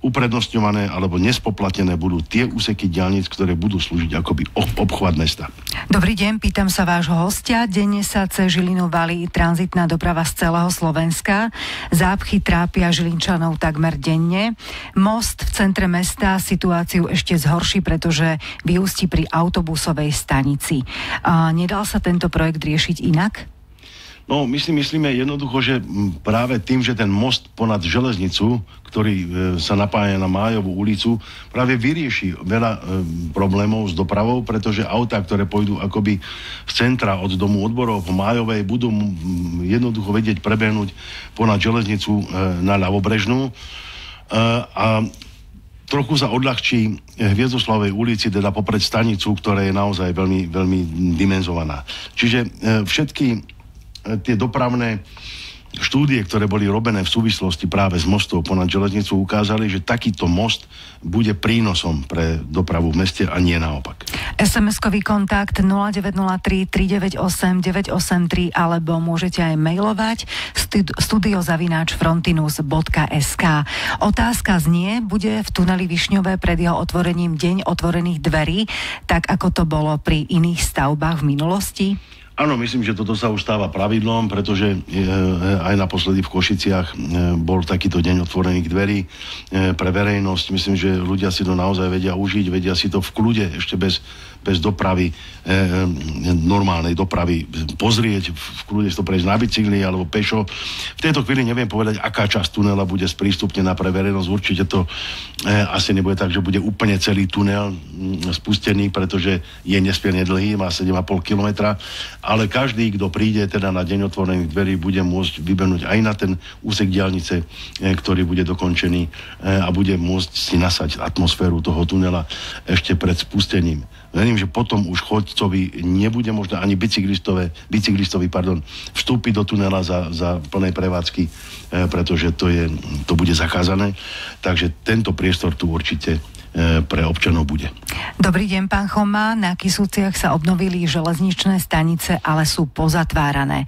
uprednostňované alebo nespoplatnené budú tie úseky diaľnic, ktoré budú slúžiť akoby obchvat mesta. Dobrý deň, pýtam sa vášho hostia. Denne sa cez Žilinu valí tranzitná doprava z celého Slovenska. Zápchy trápia Žilinčanov takmer denne. Most v centre mesta situáciu ešte zhorší, pretože vyústi pri autobusovej stanici. Nedal sa tento projekt riešiť inak? No, my si myslíme jednoducho, že práve tým, že ten most ponad železnicu, ktorý sa napája na Májovú ulicu, práve vyrieši veľa problémov s dopravou, pretože autá, ktoré pôjdu akoby z centra od domu odborov po Májovej, budú jednoducho vedieť prebehnúť ponad železnicu na ľavobrežnú a trochu sa odľahčí Hviezdoslavovej ulici, teda popred stanicu, ktorá je naozaj veľmi, veľmi dimenzovaná. Čiže všetky tie dopravné štúdie, ktoré boli robené v súvislosti práve s mostom ponad železnicu, ukázali, že takýto most bude prínosom pre dopravu v meste a nie naopak. SMS-kový kontakt 0903 398 983 alebo môžete aj mailovať studio@frontinus.sk. Otázka znie, bude v tuneli Višňové pred jeho otvorením deň otvorených dverí, tak ako to bolo pri iných stavbách v minulosti? Áno, myslím, že toto sa už stáva pravidlom, pretože aj naposledy v Košiciach bol takýto deň otvorených dverí pre verejnosť. Myslím, že ľudia si to naozaj vedia užiť, vedia si to v kľude, ešte bez dopravy, normálnej dopravy pozrieť, v kľude si to prejsť na bicykli alebo pešo. V tejto chvíli neviem povedať, aká časť tunela bude sprístupnená pre verejnosť. Určite to asi nebude tak, že bude úplne celý tunel spustený, pretože je nesmierne dlhý, má 7,5 kilometra. Ale každý, kto príde teda na deň otvorených dverí, bude môcť vybehnúť aj na ten úsek diaľnice, ktorý bude dokončený a bude môcť si nasať atmosféru toho tunela ešte pred spustením. Verím, že potom už chodcovi nebude možno ani bicyklistovi vstúpiť do tunela za plnej prevádzky, pretože to bude zakázané. Takže tento priestor tu určite pre občanov bude. Dobrý deň, pán Choma. Na Kisúciach sa obnovili železničné stanice, ale sú pozatvárané.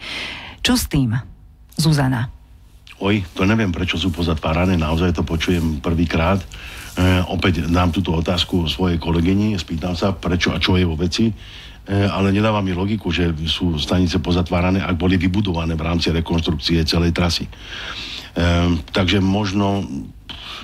Čo s tým, Zuzana? To neviem, prečo sú pozatvárané. Naozaj to počujem prvýkrát. Opäť dám túto otázku svojej kolegyni, spýtam sa, prečo a čo je vo veci. Ale nedáva mi logiku, že sú stanice pozatvárané, ak boli vybudované v rámci rekonštrukcie celej trasy. Takže možno,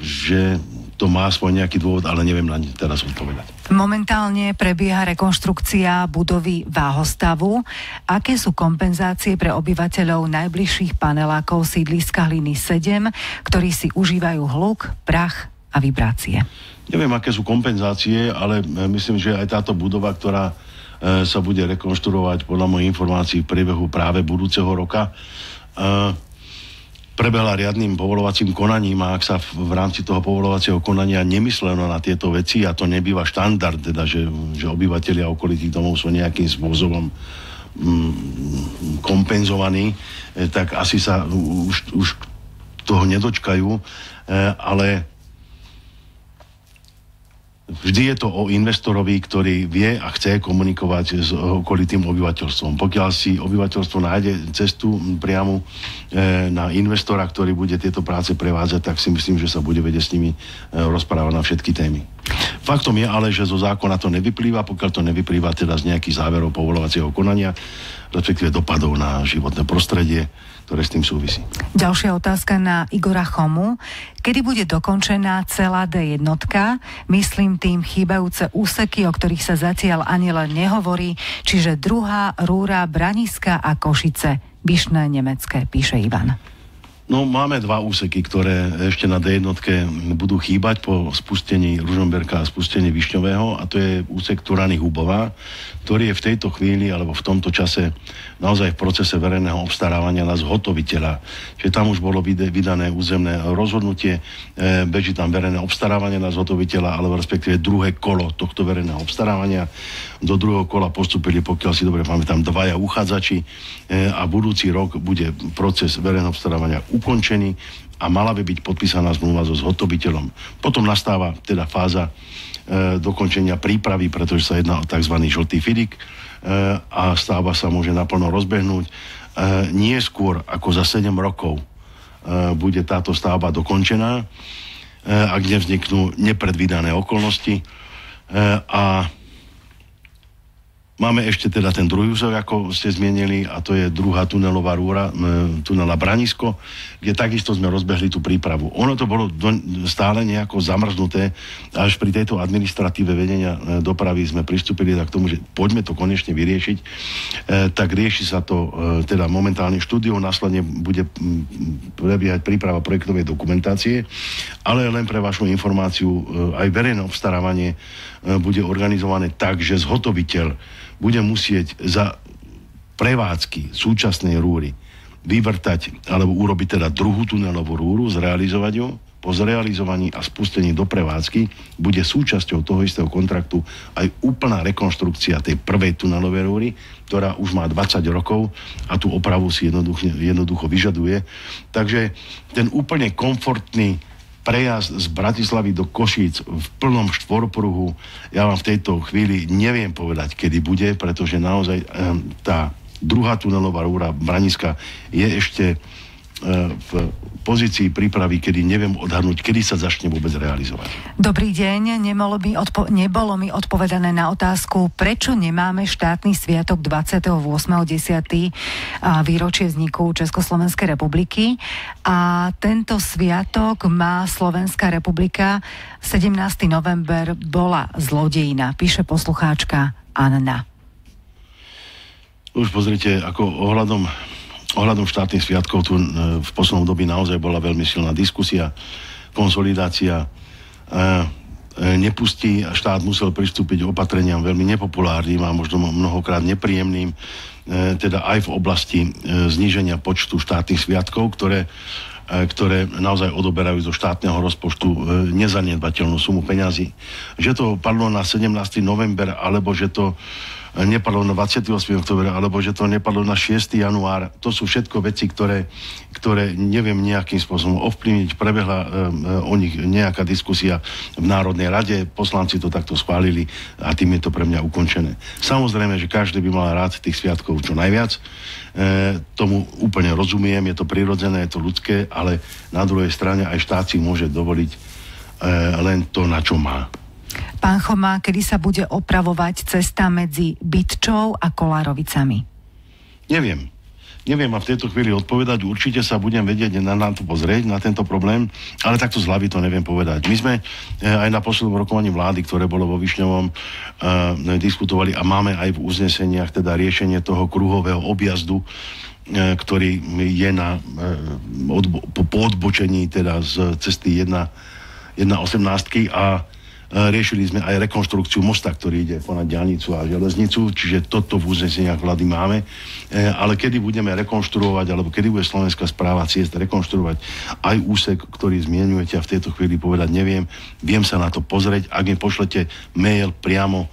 že to má svoj nejaký dôvod, ale neviem na ne teraz odpovedať. Momentálne prebieha rekonštrukcia budovy Váhostavu. Aké sú kompenzácie pre obyvateľov najbližších panelákov sídliska Hliny 7, ktorí si užívajú hluk, prach a vibrácie? Neviem, aké sú kompenzácie, ale myslím, že aj táto budova, ktorá sa bude rekonštruovať podľa mojich informácií v priebehu práve budúceho roka, prebehla riadnym povoľovacím konaním a ak sa v rámci toho povoľovacieho konania nemysleno na tieto veci, a to nebýva štandard, teda, že obyvatelia okolitých domov sú nejakým spôsobom kompenzovaní, tak asi sa už toho nedočkajú, ale vždy je to o investorovi, ktorý vie a chce komunikovať s okolitým obyvateľstvom. Pokiaľ si obyvateľstvo nájde cestu priamu na investora, ktorý bude tieto práce prevádzať, tak si myslím, že sa bude vedieť s nimi rozprávať na všetky témy. Faktom je ale, že zo zákona to nevyplýva, pokiaľ to nevyplýva teda z nejakých záverov povoľovacieho konania, respektíve dopadov na životné prostredie, ktoré s tým súvisí. Ďalšia otázka na Igora Chomu. Kedy bude dokončená celá D1? Myslím tým chýbajúce úseky, o ktorých sa zatiaľ ani len nehovorí, čiže druhá rúra Braniska a Košice. Vyšné nemecké, píše Ivan. No, máme dva úseky, ktoré ešte na D1 budú chýbať po spustení Ružomberka a spustení Višňového, a to je úsek Turany-Hubová, ktorý je v tejto chvíli alebo v tomto čase naozaj v procese verejného obstarávania na zhotoviteľa. Čiže tam už bolo vydané územné rozhodnutie, beží tam verejné obstarávanie na zhotoviteľa, alebo respektíve druhé kolo tohto verejného obstarávania. Do druhého kola postupili, pokiaľ si dobre pamätám, dvaja uchádzači a budúci rok bude proces verejného obstarávania ukončený a mala by byť podpísaná zmluva so zhotoviteľom. Potom nastáva teda fáza dokončenia prípravy, pretože sa jedná o tzv. Žltý fidik a stavba sa môže naplno rozbehnúť. Nie skôr ako za 7 rokov bude táto stavba dokončená, ak nevzniknú nepredvídané okolnosti. A máme ešte teda ten druhý úsek, ako ste zmienili, a to je druhá tunelová rúra, tunela Branisko, kde takisto sme rozbehli tú prípravu. Ono to bolo stále nejako zamrznuté, až pri tejto administratíve vedenia dopravy sme pristúpili k tomu, že poďme to konečne vyriešiť. Tak rieši sa to teda momentálne štúdiou, následne bude prebiehať príprava projektovej dokumentácie, ale len pre vašu informáciu, aj verejné obstarávanie bude organizované tak, že zhotoviteľ bude musieť za prevádzky súčasnej rúry vyvrtať alebo urobiť teda druhú tunelovú rúru, zrealizovať ju, po zrealizovaní a spustení do prevádzky bude súčasťou toho istého kontraktu aj úplná rekonštrukcia tej prvej tunelovej rúry, ktorá už má 20 rokov a tú opravu si jednoducho vyžaduje. Takže ten úplne komfortný prejazd z Bratislavy do Košíc v plnom štvorpruhu, ja vám v tejto chvíli neviem povedať, kedy bude, pretože naozaj tá druhá tunelová rúra Braniska je ešte v pozícii prípravy, kedy neviem odhadnúť, kedy sa začne vôbec realizovať. Dobrý deň, nebolo mi odpovedané na otázku, prečo nemáme štátny sviatok 28.10. výročie vzniku Československej republiky a tento sviatok má Slovenská republika 17. november bola zlodejina, píše poslucháčka Anna. Už pozrite, ako ohľadom štátnych sviatkov tu v poslednom dobi naozaj bola veľmi silná diskusia, konsolidácia. Nepustí a štát musel pristúpiť opatreniam veľmi nepopulárnym a možno mnohokrát nepríjemným, teda aj v oblasti zníženia počtu štátnych sviatkov, ktoré naozaj odoberajú zo štátneho rozpočtu nezanedbateľnú sumu peňazí. Že to padlo na 17. november, alebo že to nepadlo na 28. október, alebo že to nepadlo na 6. január. To sú všetko veci, ktoré neviem nejakým spôsobom ovplyvniť. Prebehla o nich nejaká diskusia v Národnej rade, poslanci to takto schválili a tým je to pre mňa ukončené. Samozrejme, že každý by mal rád tých sviatkov čo najviac. Tomu úplne rozumiem, je to prirodzené, je to ľudské, ale na druhej strane aj štát si môže dovoliť len to, na čo má. Pán Choma, kedy sa bude opravovať cesta medzi Bytčou a Kolárovicami? Neviem vám v tejto chvíli odpovedať. Určite sa budem vedieť na to pozrieť, na tento problém, ale takto z hlavy to neviem povedať. My sme aj na poslednom rokovaní vlády, ktoré bolo vo Višňovom, diskutovali a máme aj v uzneseniach teda riešenie toho kruhového objazdu, ktorý je po odbočení teda z cesty 1.18 a riešili sme aj rekonštrukciu mosta, ktorý ide ponad diaľnicu a železnicu, čiže toto v uzneseniach vlády máme. Ale kedy budeme rekonštruovať, alebo kedy bude Slovenská správa ciest rekonštruovať aj úsek, ktorý zmieňujete a v tejto chvíli povedať neviem. Viem sa na to pozrieť. Ak mi pošlete mail priamo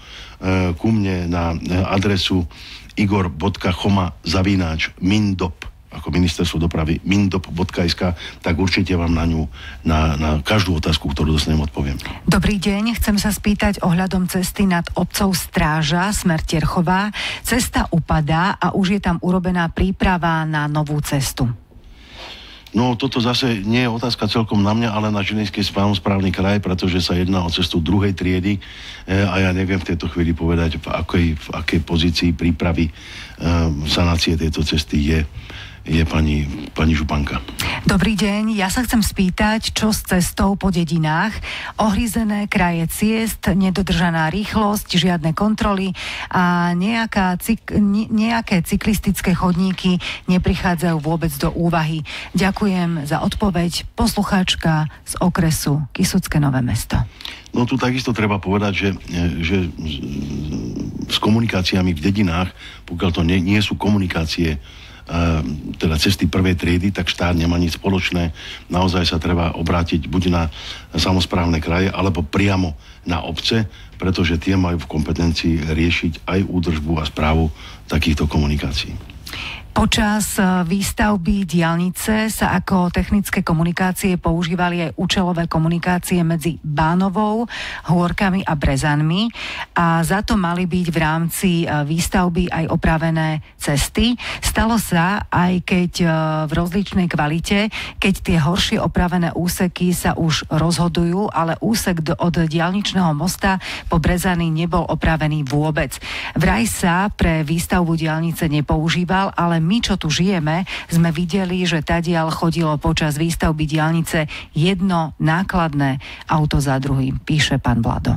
ku mne na adresu igor.choma@mindop ako ministerstvo dopravy mindop.sk, tak určite vám na ňu, na každú otázku, ktorú dostanem, odpoviem. Dobrý deň, chcem sa spýtať ohľadom cesty nad obcov Stráža, smer Terchová. Cesta upadá a už je tam urobená príprava na novú cestu. No, toto zase nie je otázka celkom na mňa, ale na Žilinský samosprávny kraj, pretože sa jedná o cestu druhej triedy a ja neviem v tejto chvíli povedať, v akej pozícii prípravy sanácie tejto cesty je pani županka. Dobrý deň, ja sa chcem spýtať, čo s cestou po dedinách? Ohryzené kraje ciest, nedodržaná rýchlosť, žiadne kontroly a nejaké cyklistické chodníky neprichádzajú vôbec do úvahy. Ďakujem za odpoveď. Poslucháčka z okresu Kysucké Nové Mesto. No tu takisto treba povedať, že s komunikáciami v dedinách, pokiaľ to nie sú komunikácie teda cesty prvej triedy, tak štát nemá nič spoločné. Naozaj sa treba obrátiť buď na samosprávne kraje, alebo priamo na obce, pretože tie majú v kompetencii riešiť aj údržbu a správu takýchto komunikácií. Počas výstavby diaľnice sa ako technické komunikácie používali aj účelové komunikácie medzi Bánovou, Hôrkami a Brezanmi a za to mali byť v rámci výstavby aj opravené cesty. Stalo sa, aj keď v rozličnej kvalite, keď tie horšie opravené úseky sa už rozhodujú, ale úsek od diaľničného mosta po Brezany nebol opravený vôbec. Vraj sa pre výstavbu diaľnice nepoužíval, ale my, čo tu žijeme, sme videli, že tadiaľ chodilo počas výstavby diaľnice jedno nákladné auto za druhým, píše pán Vlado.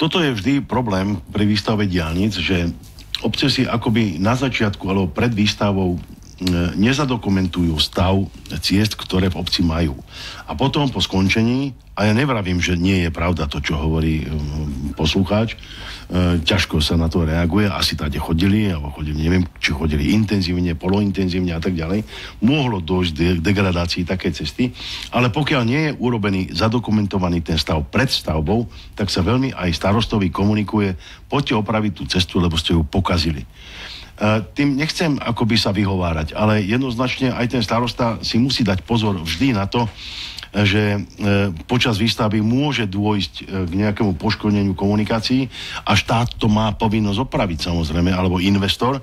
Toto je vždy problém pri výstavbe diaľnic, že obce si akoby na začiatku alebo pred výstavou nezadokumentujú stav ciest, ktoré v obci majú. A potom po skončení, a ja nevravím, že nie je pravda to, čo hovorí poslucháč. Ťažko sa na to reaguje, asi tady chodili, neviem, či chodili intenzívne, polointenzívne a tak ďalej. Mohlo dôjsť k degradácii takej cesty, ale pokiaľ nie je urobený, zadokumentovaný ten stav pred stavbou, tak sa veľmi aj starostovi komunikuje, poďte opraviť tú cestu, lebo ste ju pokazili. Tým nechcem akoby sa vyhovárať, ale jednoznačne aj ten starosta si musí dať pozor vždy na to, že počas výstavby môže dôjsť k nejakému poškodeniu komunikácií a štát to má povinnosť opraviť samozrejme, alebo investor.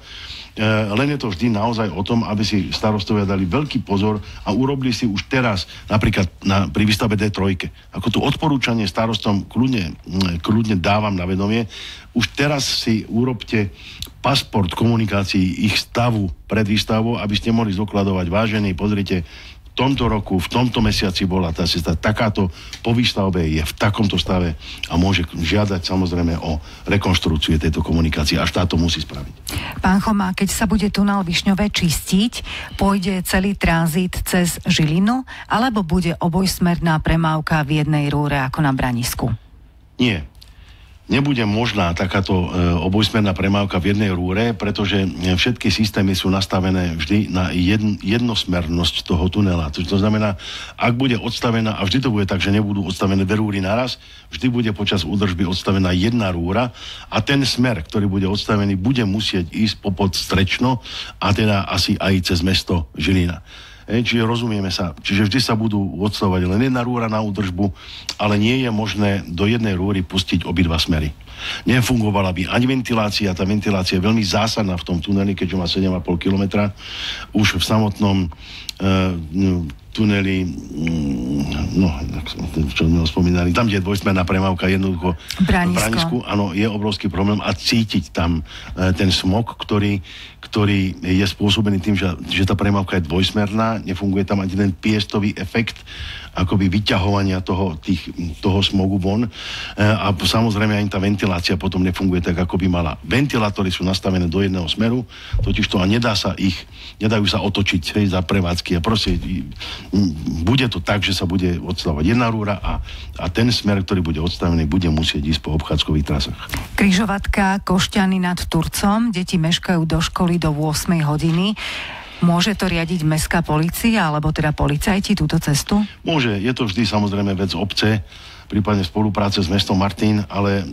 Len je to vždy naozaj o tom, aby si starostovia dali veľký pozor a urobili si už teraz, napríklad pri výstave D3, ako tu odporúčanie starostom kľudne dávam na vedomie, už teraz si urobte pasport komunikácií ich stavu pred výstavou, aby ste mohli zdokladovať, vážený, pozrite, v tomto roku, v tomto mesiaci bola tá cesta takáto, po výstavbe je v takomto stave a môže žiadať samozrejme o rekonštrukciu tejto komunikácie a štát to musí spraviť. Pán Chomá, keď sa bude tunel Višňové čistiť, pôjde celý tranzit cez Žilinu alebo bude obojsmerná premávka v jednej rúre ako na Branisku? Nie. Nebude možná takáto obojsmerná premávka v jednej rúre, pretože všetky systémy sú nastavené vždy na jednosmernosť toho tunela. To znamená, ak bude odstavená, a vždy to bude tak, že nebudú odstavené dve rúry naraz, vždy bude počas údržby odstavená jedna rúra a ten smer, ktorý bude odstavený, bude musieť ísť popod Strečno a teda asi aj cez mesto Žilina. Čiže rozumieme sa. Čiže vždy sa budú odstavovať len jedna rúra na údržbu, ale nie je možné do jednej rúry pustiť obidva smery. Nefungovala by ani ventilácia, tá ventilácia je veľmi zásadná v tom tuneli, keďže má 7,5 kilometra. Už v samotnom tuneli, čo sme spomínali, tam, kde je dvojsmerná premávka, jednoducho v Branisku, áno, je obrovský problém a cítiť tam ten smog, ktorý je spôsobený tým, že tá premávka je dvojsmerná, nefunguje tam ani ten piestový efekt, akoby vyťahovania toho smogu von a samozrejme ani tá ventilácia potom nefunguje tak, ako by mala. Ventilátory sú nastavené do jedného smeru, totižto a nedajú sa otočiť za prevádzky a proste bude to tak, že sa bude odstavovať jedna rúra a ten smer, ktorý bude odstavený, bude musieť ísť po obchádzkových trasách. Križovatka Košťany nad Turcom, deti meškajú do školy do 8 hodiny. Môže to riadiť mestská polícia alebo teda policajti túto cestu? Môže, je to vždy samozrejme vec obce, prípadne spolupráce s mestom Martin, ale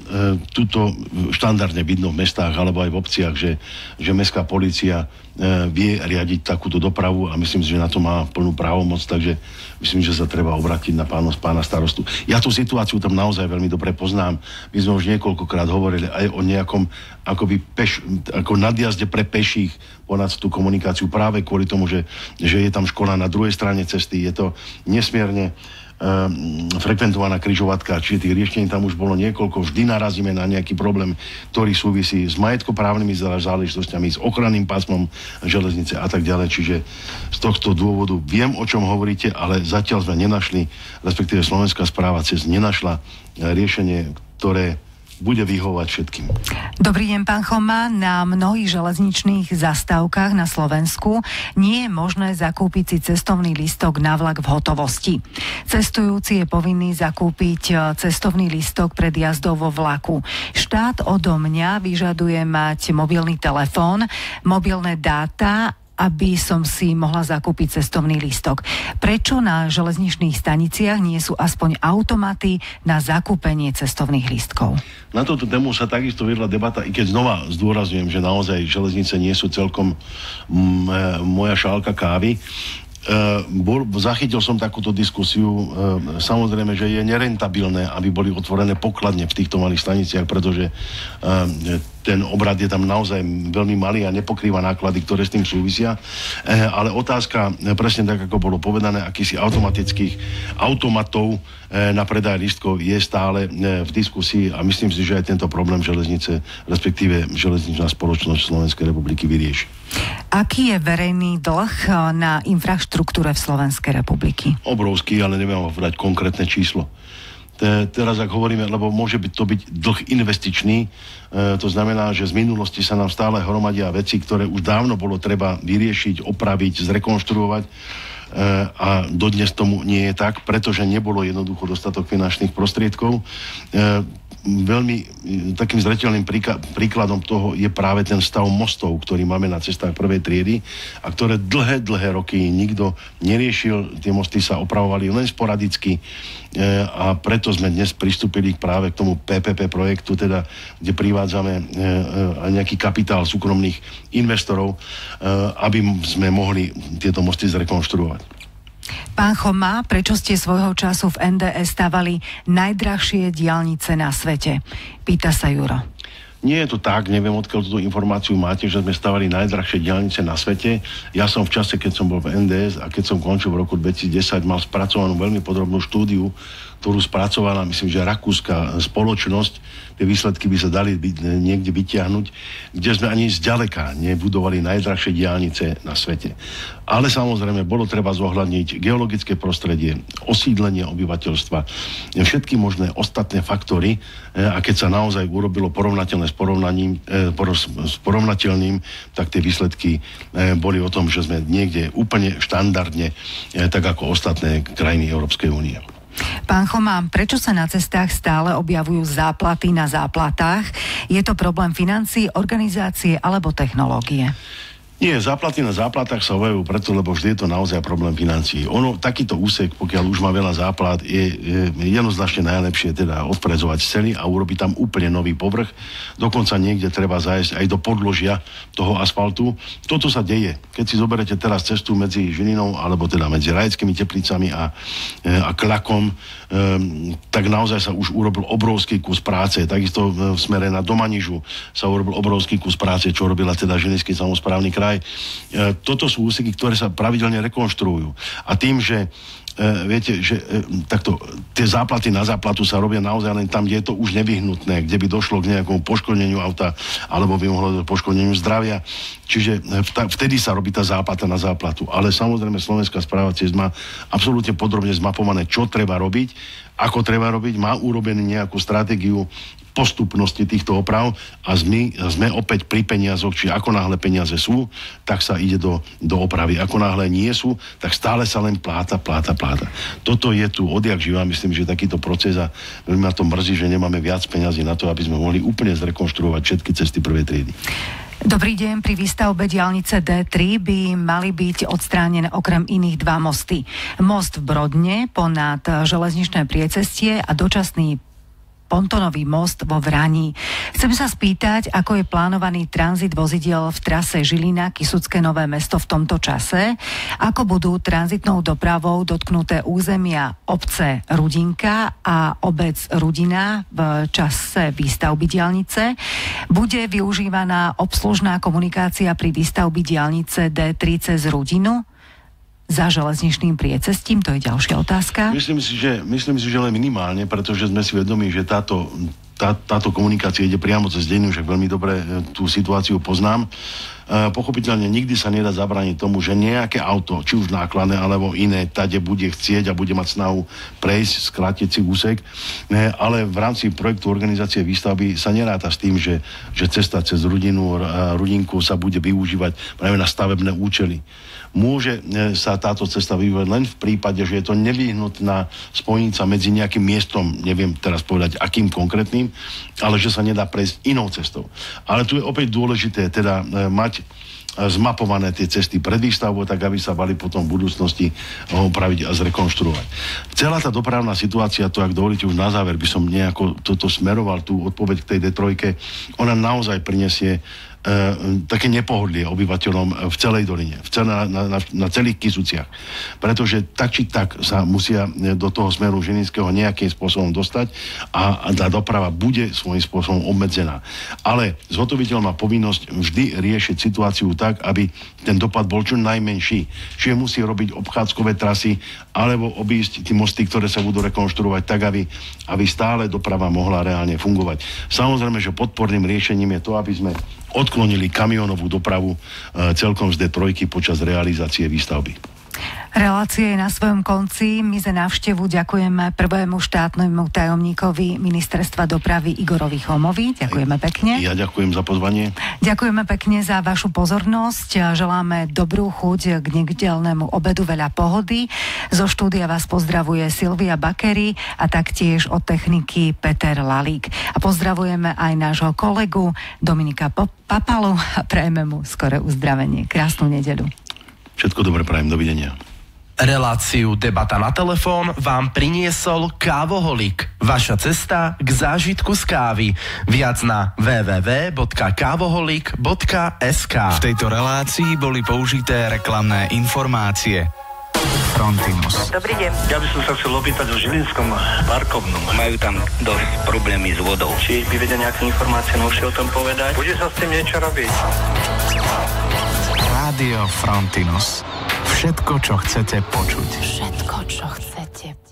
tuto štandardne vidno v mestách alebo aj v obciach, že mestská polícia vie riadiť takúto dopravu a myslím si, že na to má plnú právomoc, takže myslím, že sa treba obrátiť na pána starostu. Ja tú situáciu tam naozaj veľmi dobre poznám. My sme už niekoľkokrát hovorili aj o nejakom akoby ako nadjazde pre peších ponad tú komunikáciu práve kvôli tomu, že je tam škola na druhej strane cesty. Je to nesmierne frekventovaná križovatka, čiže tých riešení tam už bolo niekoľko, vždy narazíme na nejaký problém, ktorý súvisí s majetkoprávnymi záležitosťami, s ochranným pásmom železnice a tak ďalej, čiže z tohto dôvodu viem, o čom hovoríte, ale zatiaľ sme nenašli, respektíve Slovenská správa cest nenašla riešenie, ktoré bude vyhovovať všetkým. Dobrý deň, pán Chomá. Na mnohých železničných zastávkach na Slovensku nie je možné zakúpiť si cestovný lístok na vlak v hotovosti. Cestujúci je povinný zakúpiť cestovný lístok pred jazdou vo vlaku. Štát odo mňa vyžaduje mať mobilný telefón, mobilné dáta, aby som si mohla zakúpiť cestovný lístok. Prečo na železničných staniciach nie sú aspoň automaty na zakúpenie cestovných lístkov? Na túto tému sa takisto vedla debata, i keď znova zdôrazňujem, že naozaj železnice nie sú celkom moja šálka kávy. Zachytil som takúto diskusiu. Samozrejme, že je nerentabilné, aby boli otvorené pokladne v týchto malých staniciach, pretože ten obrad je tam naozaj veľmi malý a nepokrýva náklady, ktoré s tým súvisia. Ale otázka, presne tak, ako bolo povedané, akýsi automatických automatov na predaj lístkov je stále v diskusii a myslím si, že aj tento problém železnice, respektíve železničná spoločnosť Slovenskej republiky vyrieši. Aký je verejný dlh na infraštruktúre v Slovenskej republiky? Obrovský, ale neviem vám povedať konkrétne číslo. Teraz, ak hovoríme, lebo môže to byť dlh investičný, to znamená, že z minulosti sa nám stále hromadia veci, ktoré už dávno bolo treba vyriešiť, opraviť, zrekonštruovať a dodnes tomu nie je tak, pretože nebolo jednoducho dostatok finančných prostriedkov. veľmi takým zreteľným príkladom toho je práve ten stav mostov, ktorý máme na cestách prvej triedy a ktoré dlhé roky nikto neriešil. Tie mosty sa opravovali len sporadicky a preto sme dnes pristúpili práve k tomu PPP projektu, teda, kde privádzame nejaký kapitál súkromných investorov, aby sme mohli tieto mosty zrekonštruovať. Pán Choma, prečo ste svojho času v NDS stavali najdrahšie diaľnice na svete? Pýta sa Juro. Nie je to tak, neviem, odkiaľ túto informáciu máte, že sme stavali najdrahšie diaľnice na svete. Ja som v čase, keď som bol v NDS a keď som končil v roku 2010, mal spracovanú veľmi podrobnú štúdiu, ktorú spracovala, myslím, že rakúska spoločnosť. Tie výsledky by sa dali niekde vytiahnuť, kde sme ani zďaleka nebudovali najdrahšie diaľnice na svete. Ale samozrejme, bolo treba zohľadniť geologické prostredie, osídlenie obyvateľstva, všetky možné ostatné faktory, a keď sa naozaj urobilo porovnateľné s porovnateľným, tak tie výsledky boli o tom, že sme niekde úplne štandardne, tak ako ostatné krajiny Európskej únie. Pán Choma, prečo sa na cestách stále objavujú záplaty na záplatách? Je to problém financií, organizácie alebo technológie? Nie, záplaty na záplatách sa objavujú preto, lebo vždy je to naozaj problém financií. Takýto úsek, pokiaľ už má veľa záplat, je jednoznačne najlepšie teda odfrezovať celý a urobiť tam úplne nový povrch. Dokonca niekde treba zájsť aj do podložia toho asfaltu. Toto sa deje. Keď si zoberete teraz cestu medzi Žilinou, alebo teda medzi Rajeckými Teplicami a Klakom, tak naozaj sa už urobil obrovský kus práce. Takisto v smere na Domanižu sa urobil obrovský kus práce, čo robila teda Žilinský samosprávny kraj. Toto sú úseky, ktoré sa pravidelne rekonštruujú. A tým, že viete, že takto tie záplaty na záplatu sa robia naozaj len tam, kde je to už nevyhnutné, kde by došlo k nejakému poškodeniu auta alebo by mohlo do poškodeniu zdravia. Čiže vtedy sa robí tá záplata na záplatu. Ale samozrejme Slovenská správa ciest má absolútne podrobne zmapované, čo treba robiť, ako treba robiť, má urobenú nejakú stratégiu postupnosti týchto oprav a sme opäť pri peniazoch, či ako náhle peniaze sú, tak sa ide do opravy. Ako náhle nie sú, tak stále sa len pláta. Toto je tu odjak živá, myslím, že takýto proces a veľmi ma to mrzí, že nemáme viac peňazí na to, aby sme mohli úplne zrekonštruovať všetky cesty prvej triedy. Dobrý deň, pri výstavbe diaľnice D3 by mali byť odstránené okrem iných dva mosty. Most v Brodne ponad železničné priecestie a dočasný pontonový most vo Vrani. Chcem sa spýtať, ako je plánovaný tranzit vozidiel v trase Žilina-Kysucké Nové Mesto v tomto čase, ako budú tranzitnou dopravou dotknuté územia obce Rudinka a obec Rudina v čase výstavby diaľnice. Bude využívaná obslužná komunikácia pri výstavbi diaľnice D3 cez Rudinu za železničným priecestím? To je ďalšia otázka. Myslím si, že len minimálne, pretože sme si vedomí, že táto komunikácia ide priamo cez denník, však veľmi dobre tú situáciu poznám. Pochopiteľne nikdy sa nedá zabrániť tomu, že nejaké auto, či už nákladné alebo iné, tade bude chcieť a bude mať snahu prejsť, skrátiť si úsek, ale v rámci projektu organizácie výstavby sa neráta s tým, že cesta cez Rudinku sa bude využívať práve na stavebné účely. Môže sa táto cesta vyvíjať len v prípade, že je to nevyhnutná spojnica medzi nejakým miestom, neviem teraz povedať akým konkrétnym, ale že sa nedá prejsť inou cestou. Ale tu je opäť dôležité teda mať zmapované tie cesty pred výstavbou, tak aby sa dali potom v budúcnosti opraviť a zrekonštruovať. Celá tá dopravná situácia, to ak dovolíte už na záver, by som nejako toto smeroval, tú odpoveď k tej D3, ona naozaj prinesie také nepohodlie obyvateľom v celej doline, na celých Kysuciach. Pretože tak či tak sa musia do toho smeru Žilinského nejakým spôsobom dostať a tá doprava bude svojím spôsobom obmedzená. Ale zhotoviteľ má povinnosť vždy riešiť situáciu tak, aby ten dopad bol čo najmenší. Čiže musí robiť obchádzkové trasy alebo obísť tie mosty, ktoré sa budú rekonštruovať tak, aby stále doprava mohla reálne fungovať. Samozrejme, že podporným riešením je to, aby sme odklonili kamionovú dopravu celkom z D3 počas realizácie výstavby. Relácia je na svojom konci. My za návštevu ďakujeme prvému štátnemu tajomníkovi Ministerstva dopravy Igorovi Chomovi. Ďakujeme pekne. Ja ďakujem za pozvanie. Ďakujeme pekne za vašu pozornosť. Želáme dobrú chuť k nedeľnému obedu, veľa pohody. Zo štúdia vás pozdravuje Silvia Bakery a taktiež od techniky Peter Lalík. A pozdravujeme aj nášho kolegu Dominika Papalu a prajeme mu skoré uzdravenie. Krásnu nedeľu. Všetko dobre prajem, dovidenia. Reláciu Debata na telefón vám priniesol Kávoholík. Vaša cesta k zážitku z kávy. Viac na www.kavoholik.sk. V tejto relácii boli použité reklamné informácie. Frontinus. Dobrý deň. Ja by som sa chcel opýtať o Žilinskom parkovnom. Majú tam dosť problémy s vodou. Či by vedia nejaké informácie novšie o tom povedať? Bude sa s tým niečo robiť? Rádio Frontinus. Všetko, čo chcete počuť. Všetko, čo chcete počuť.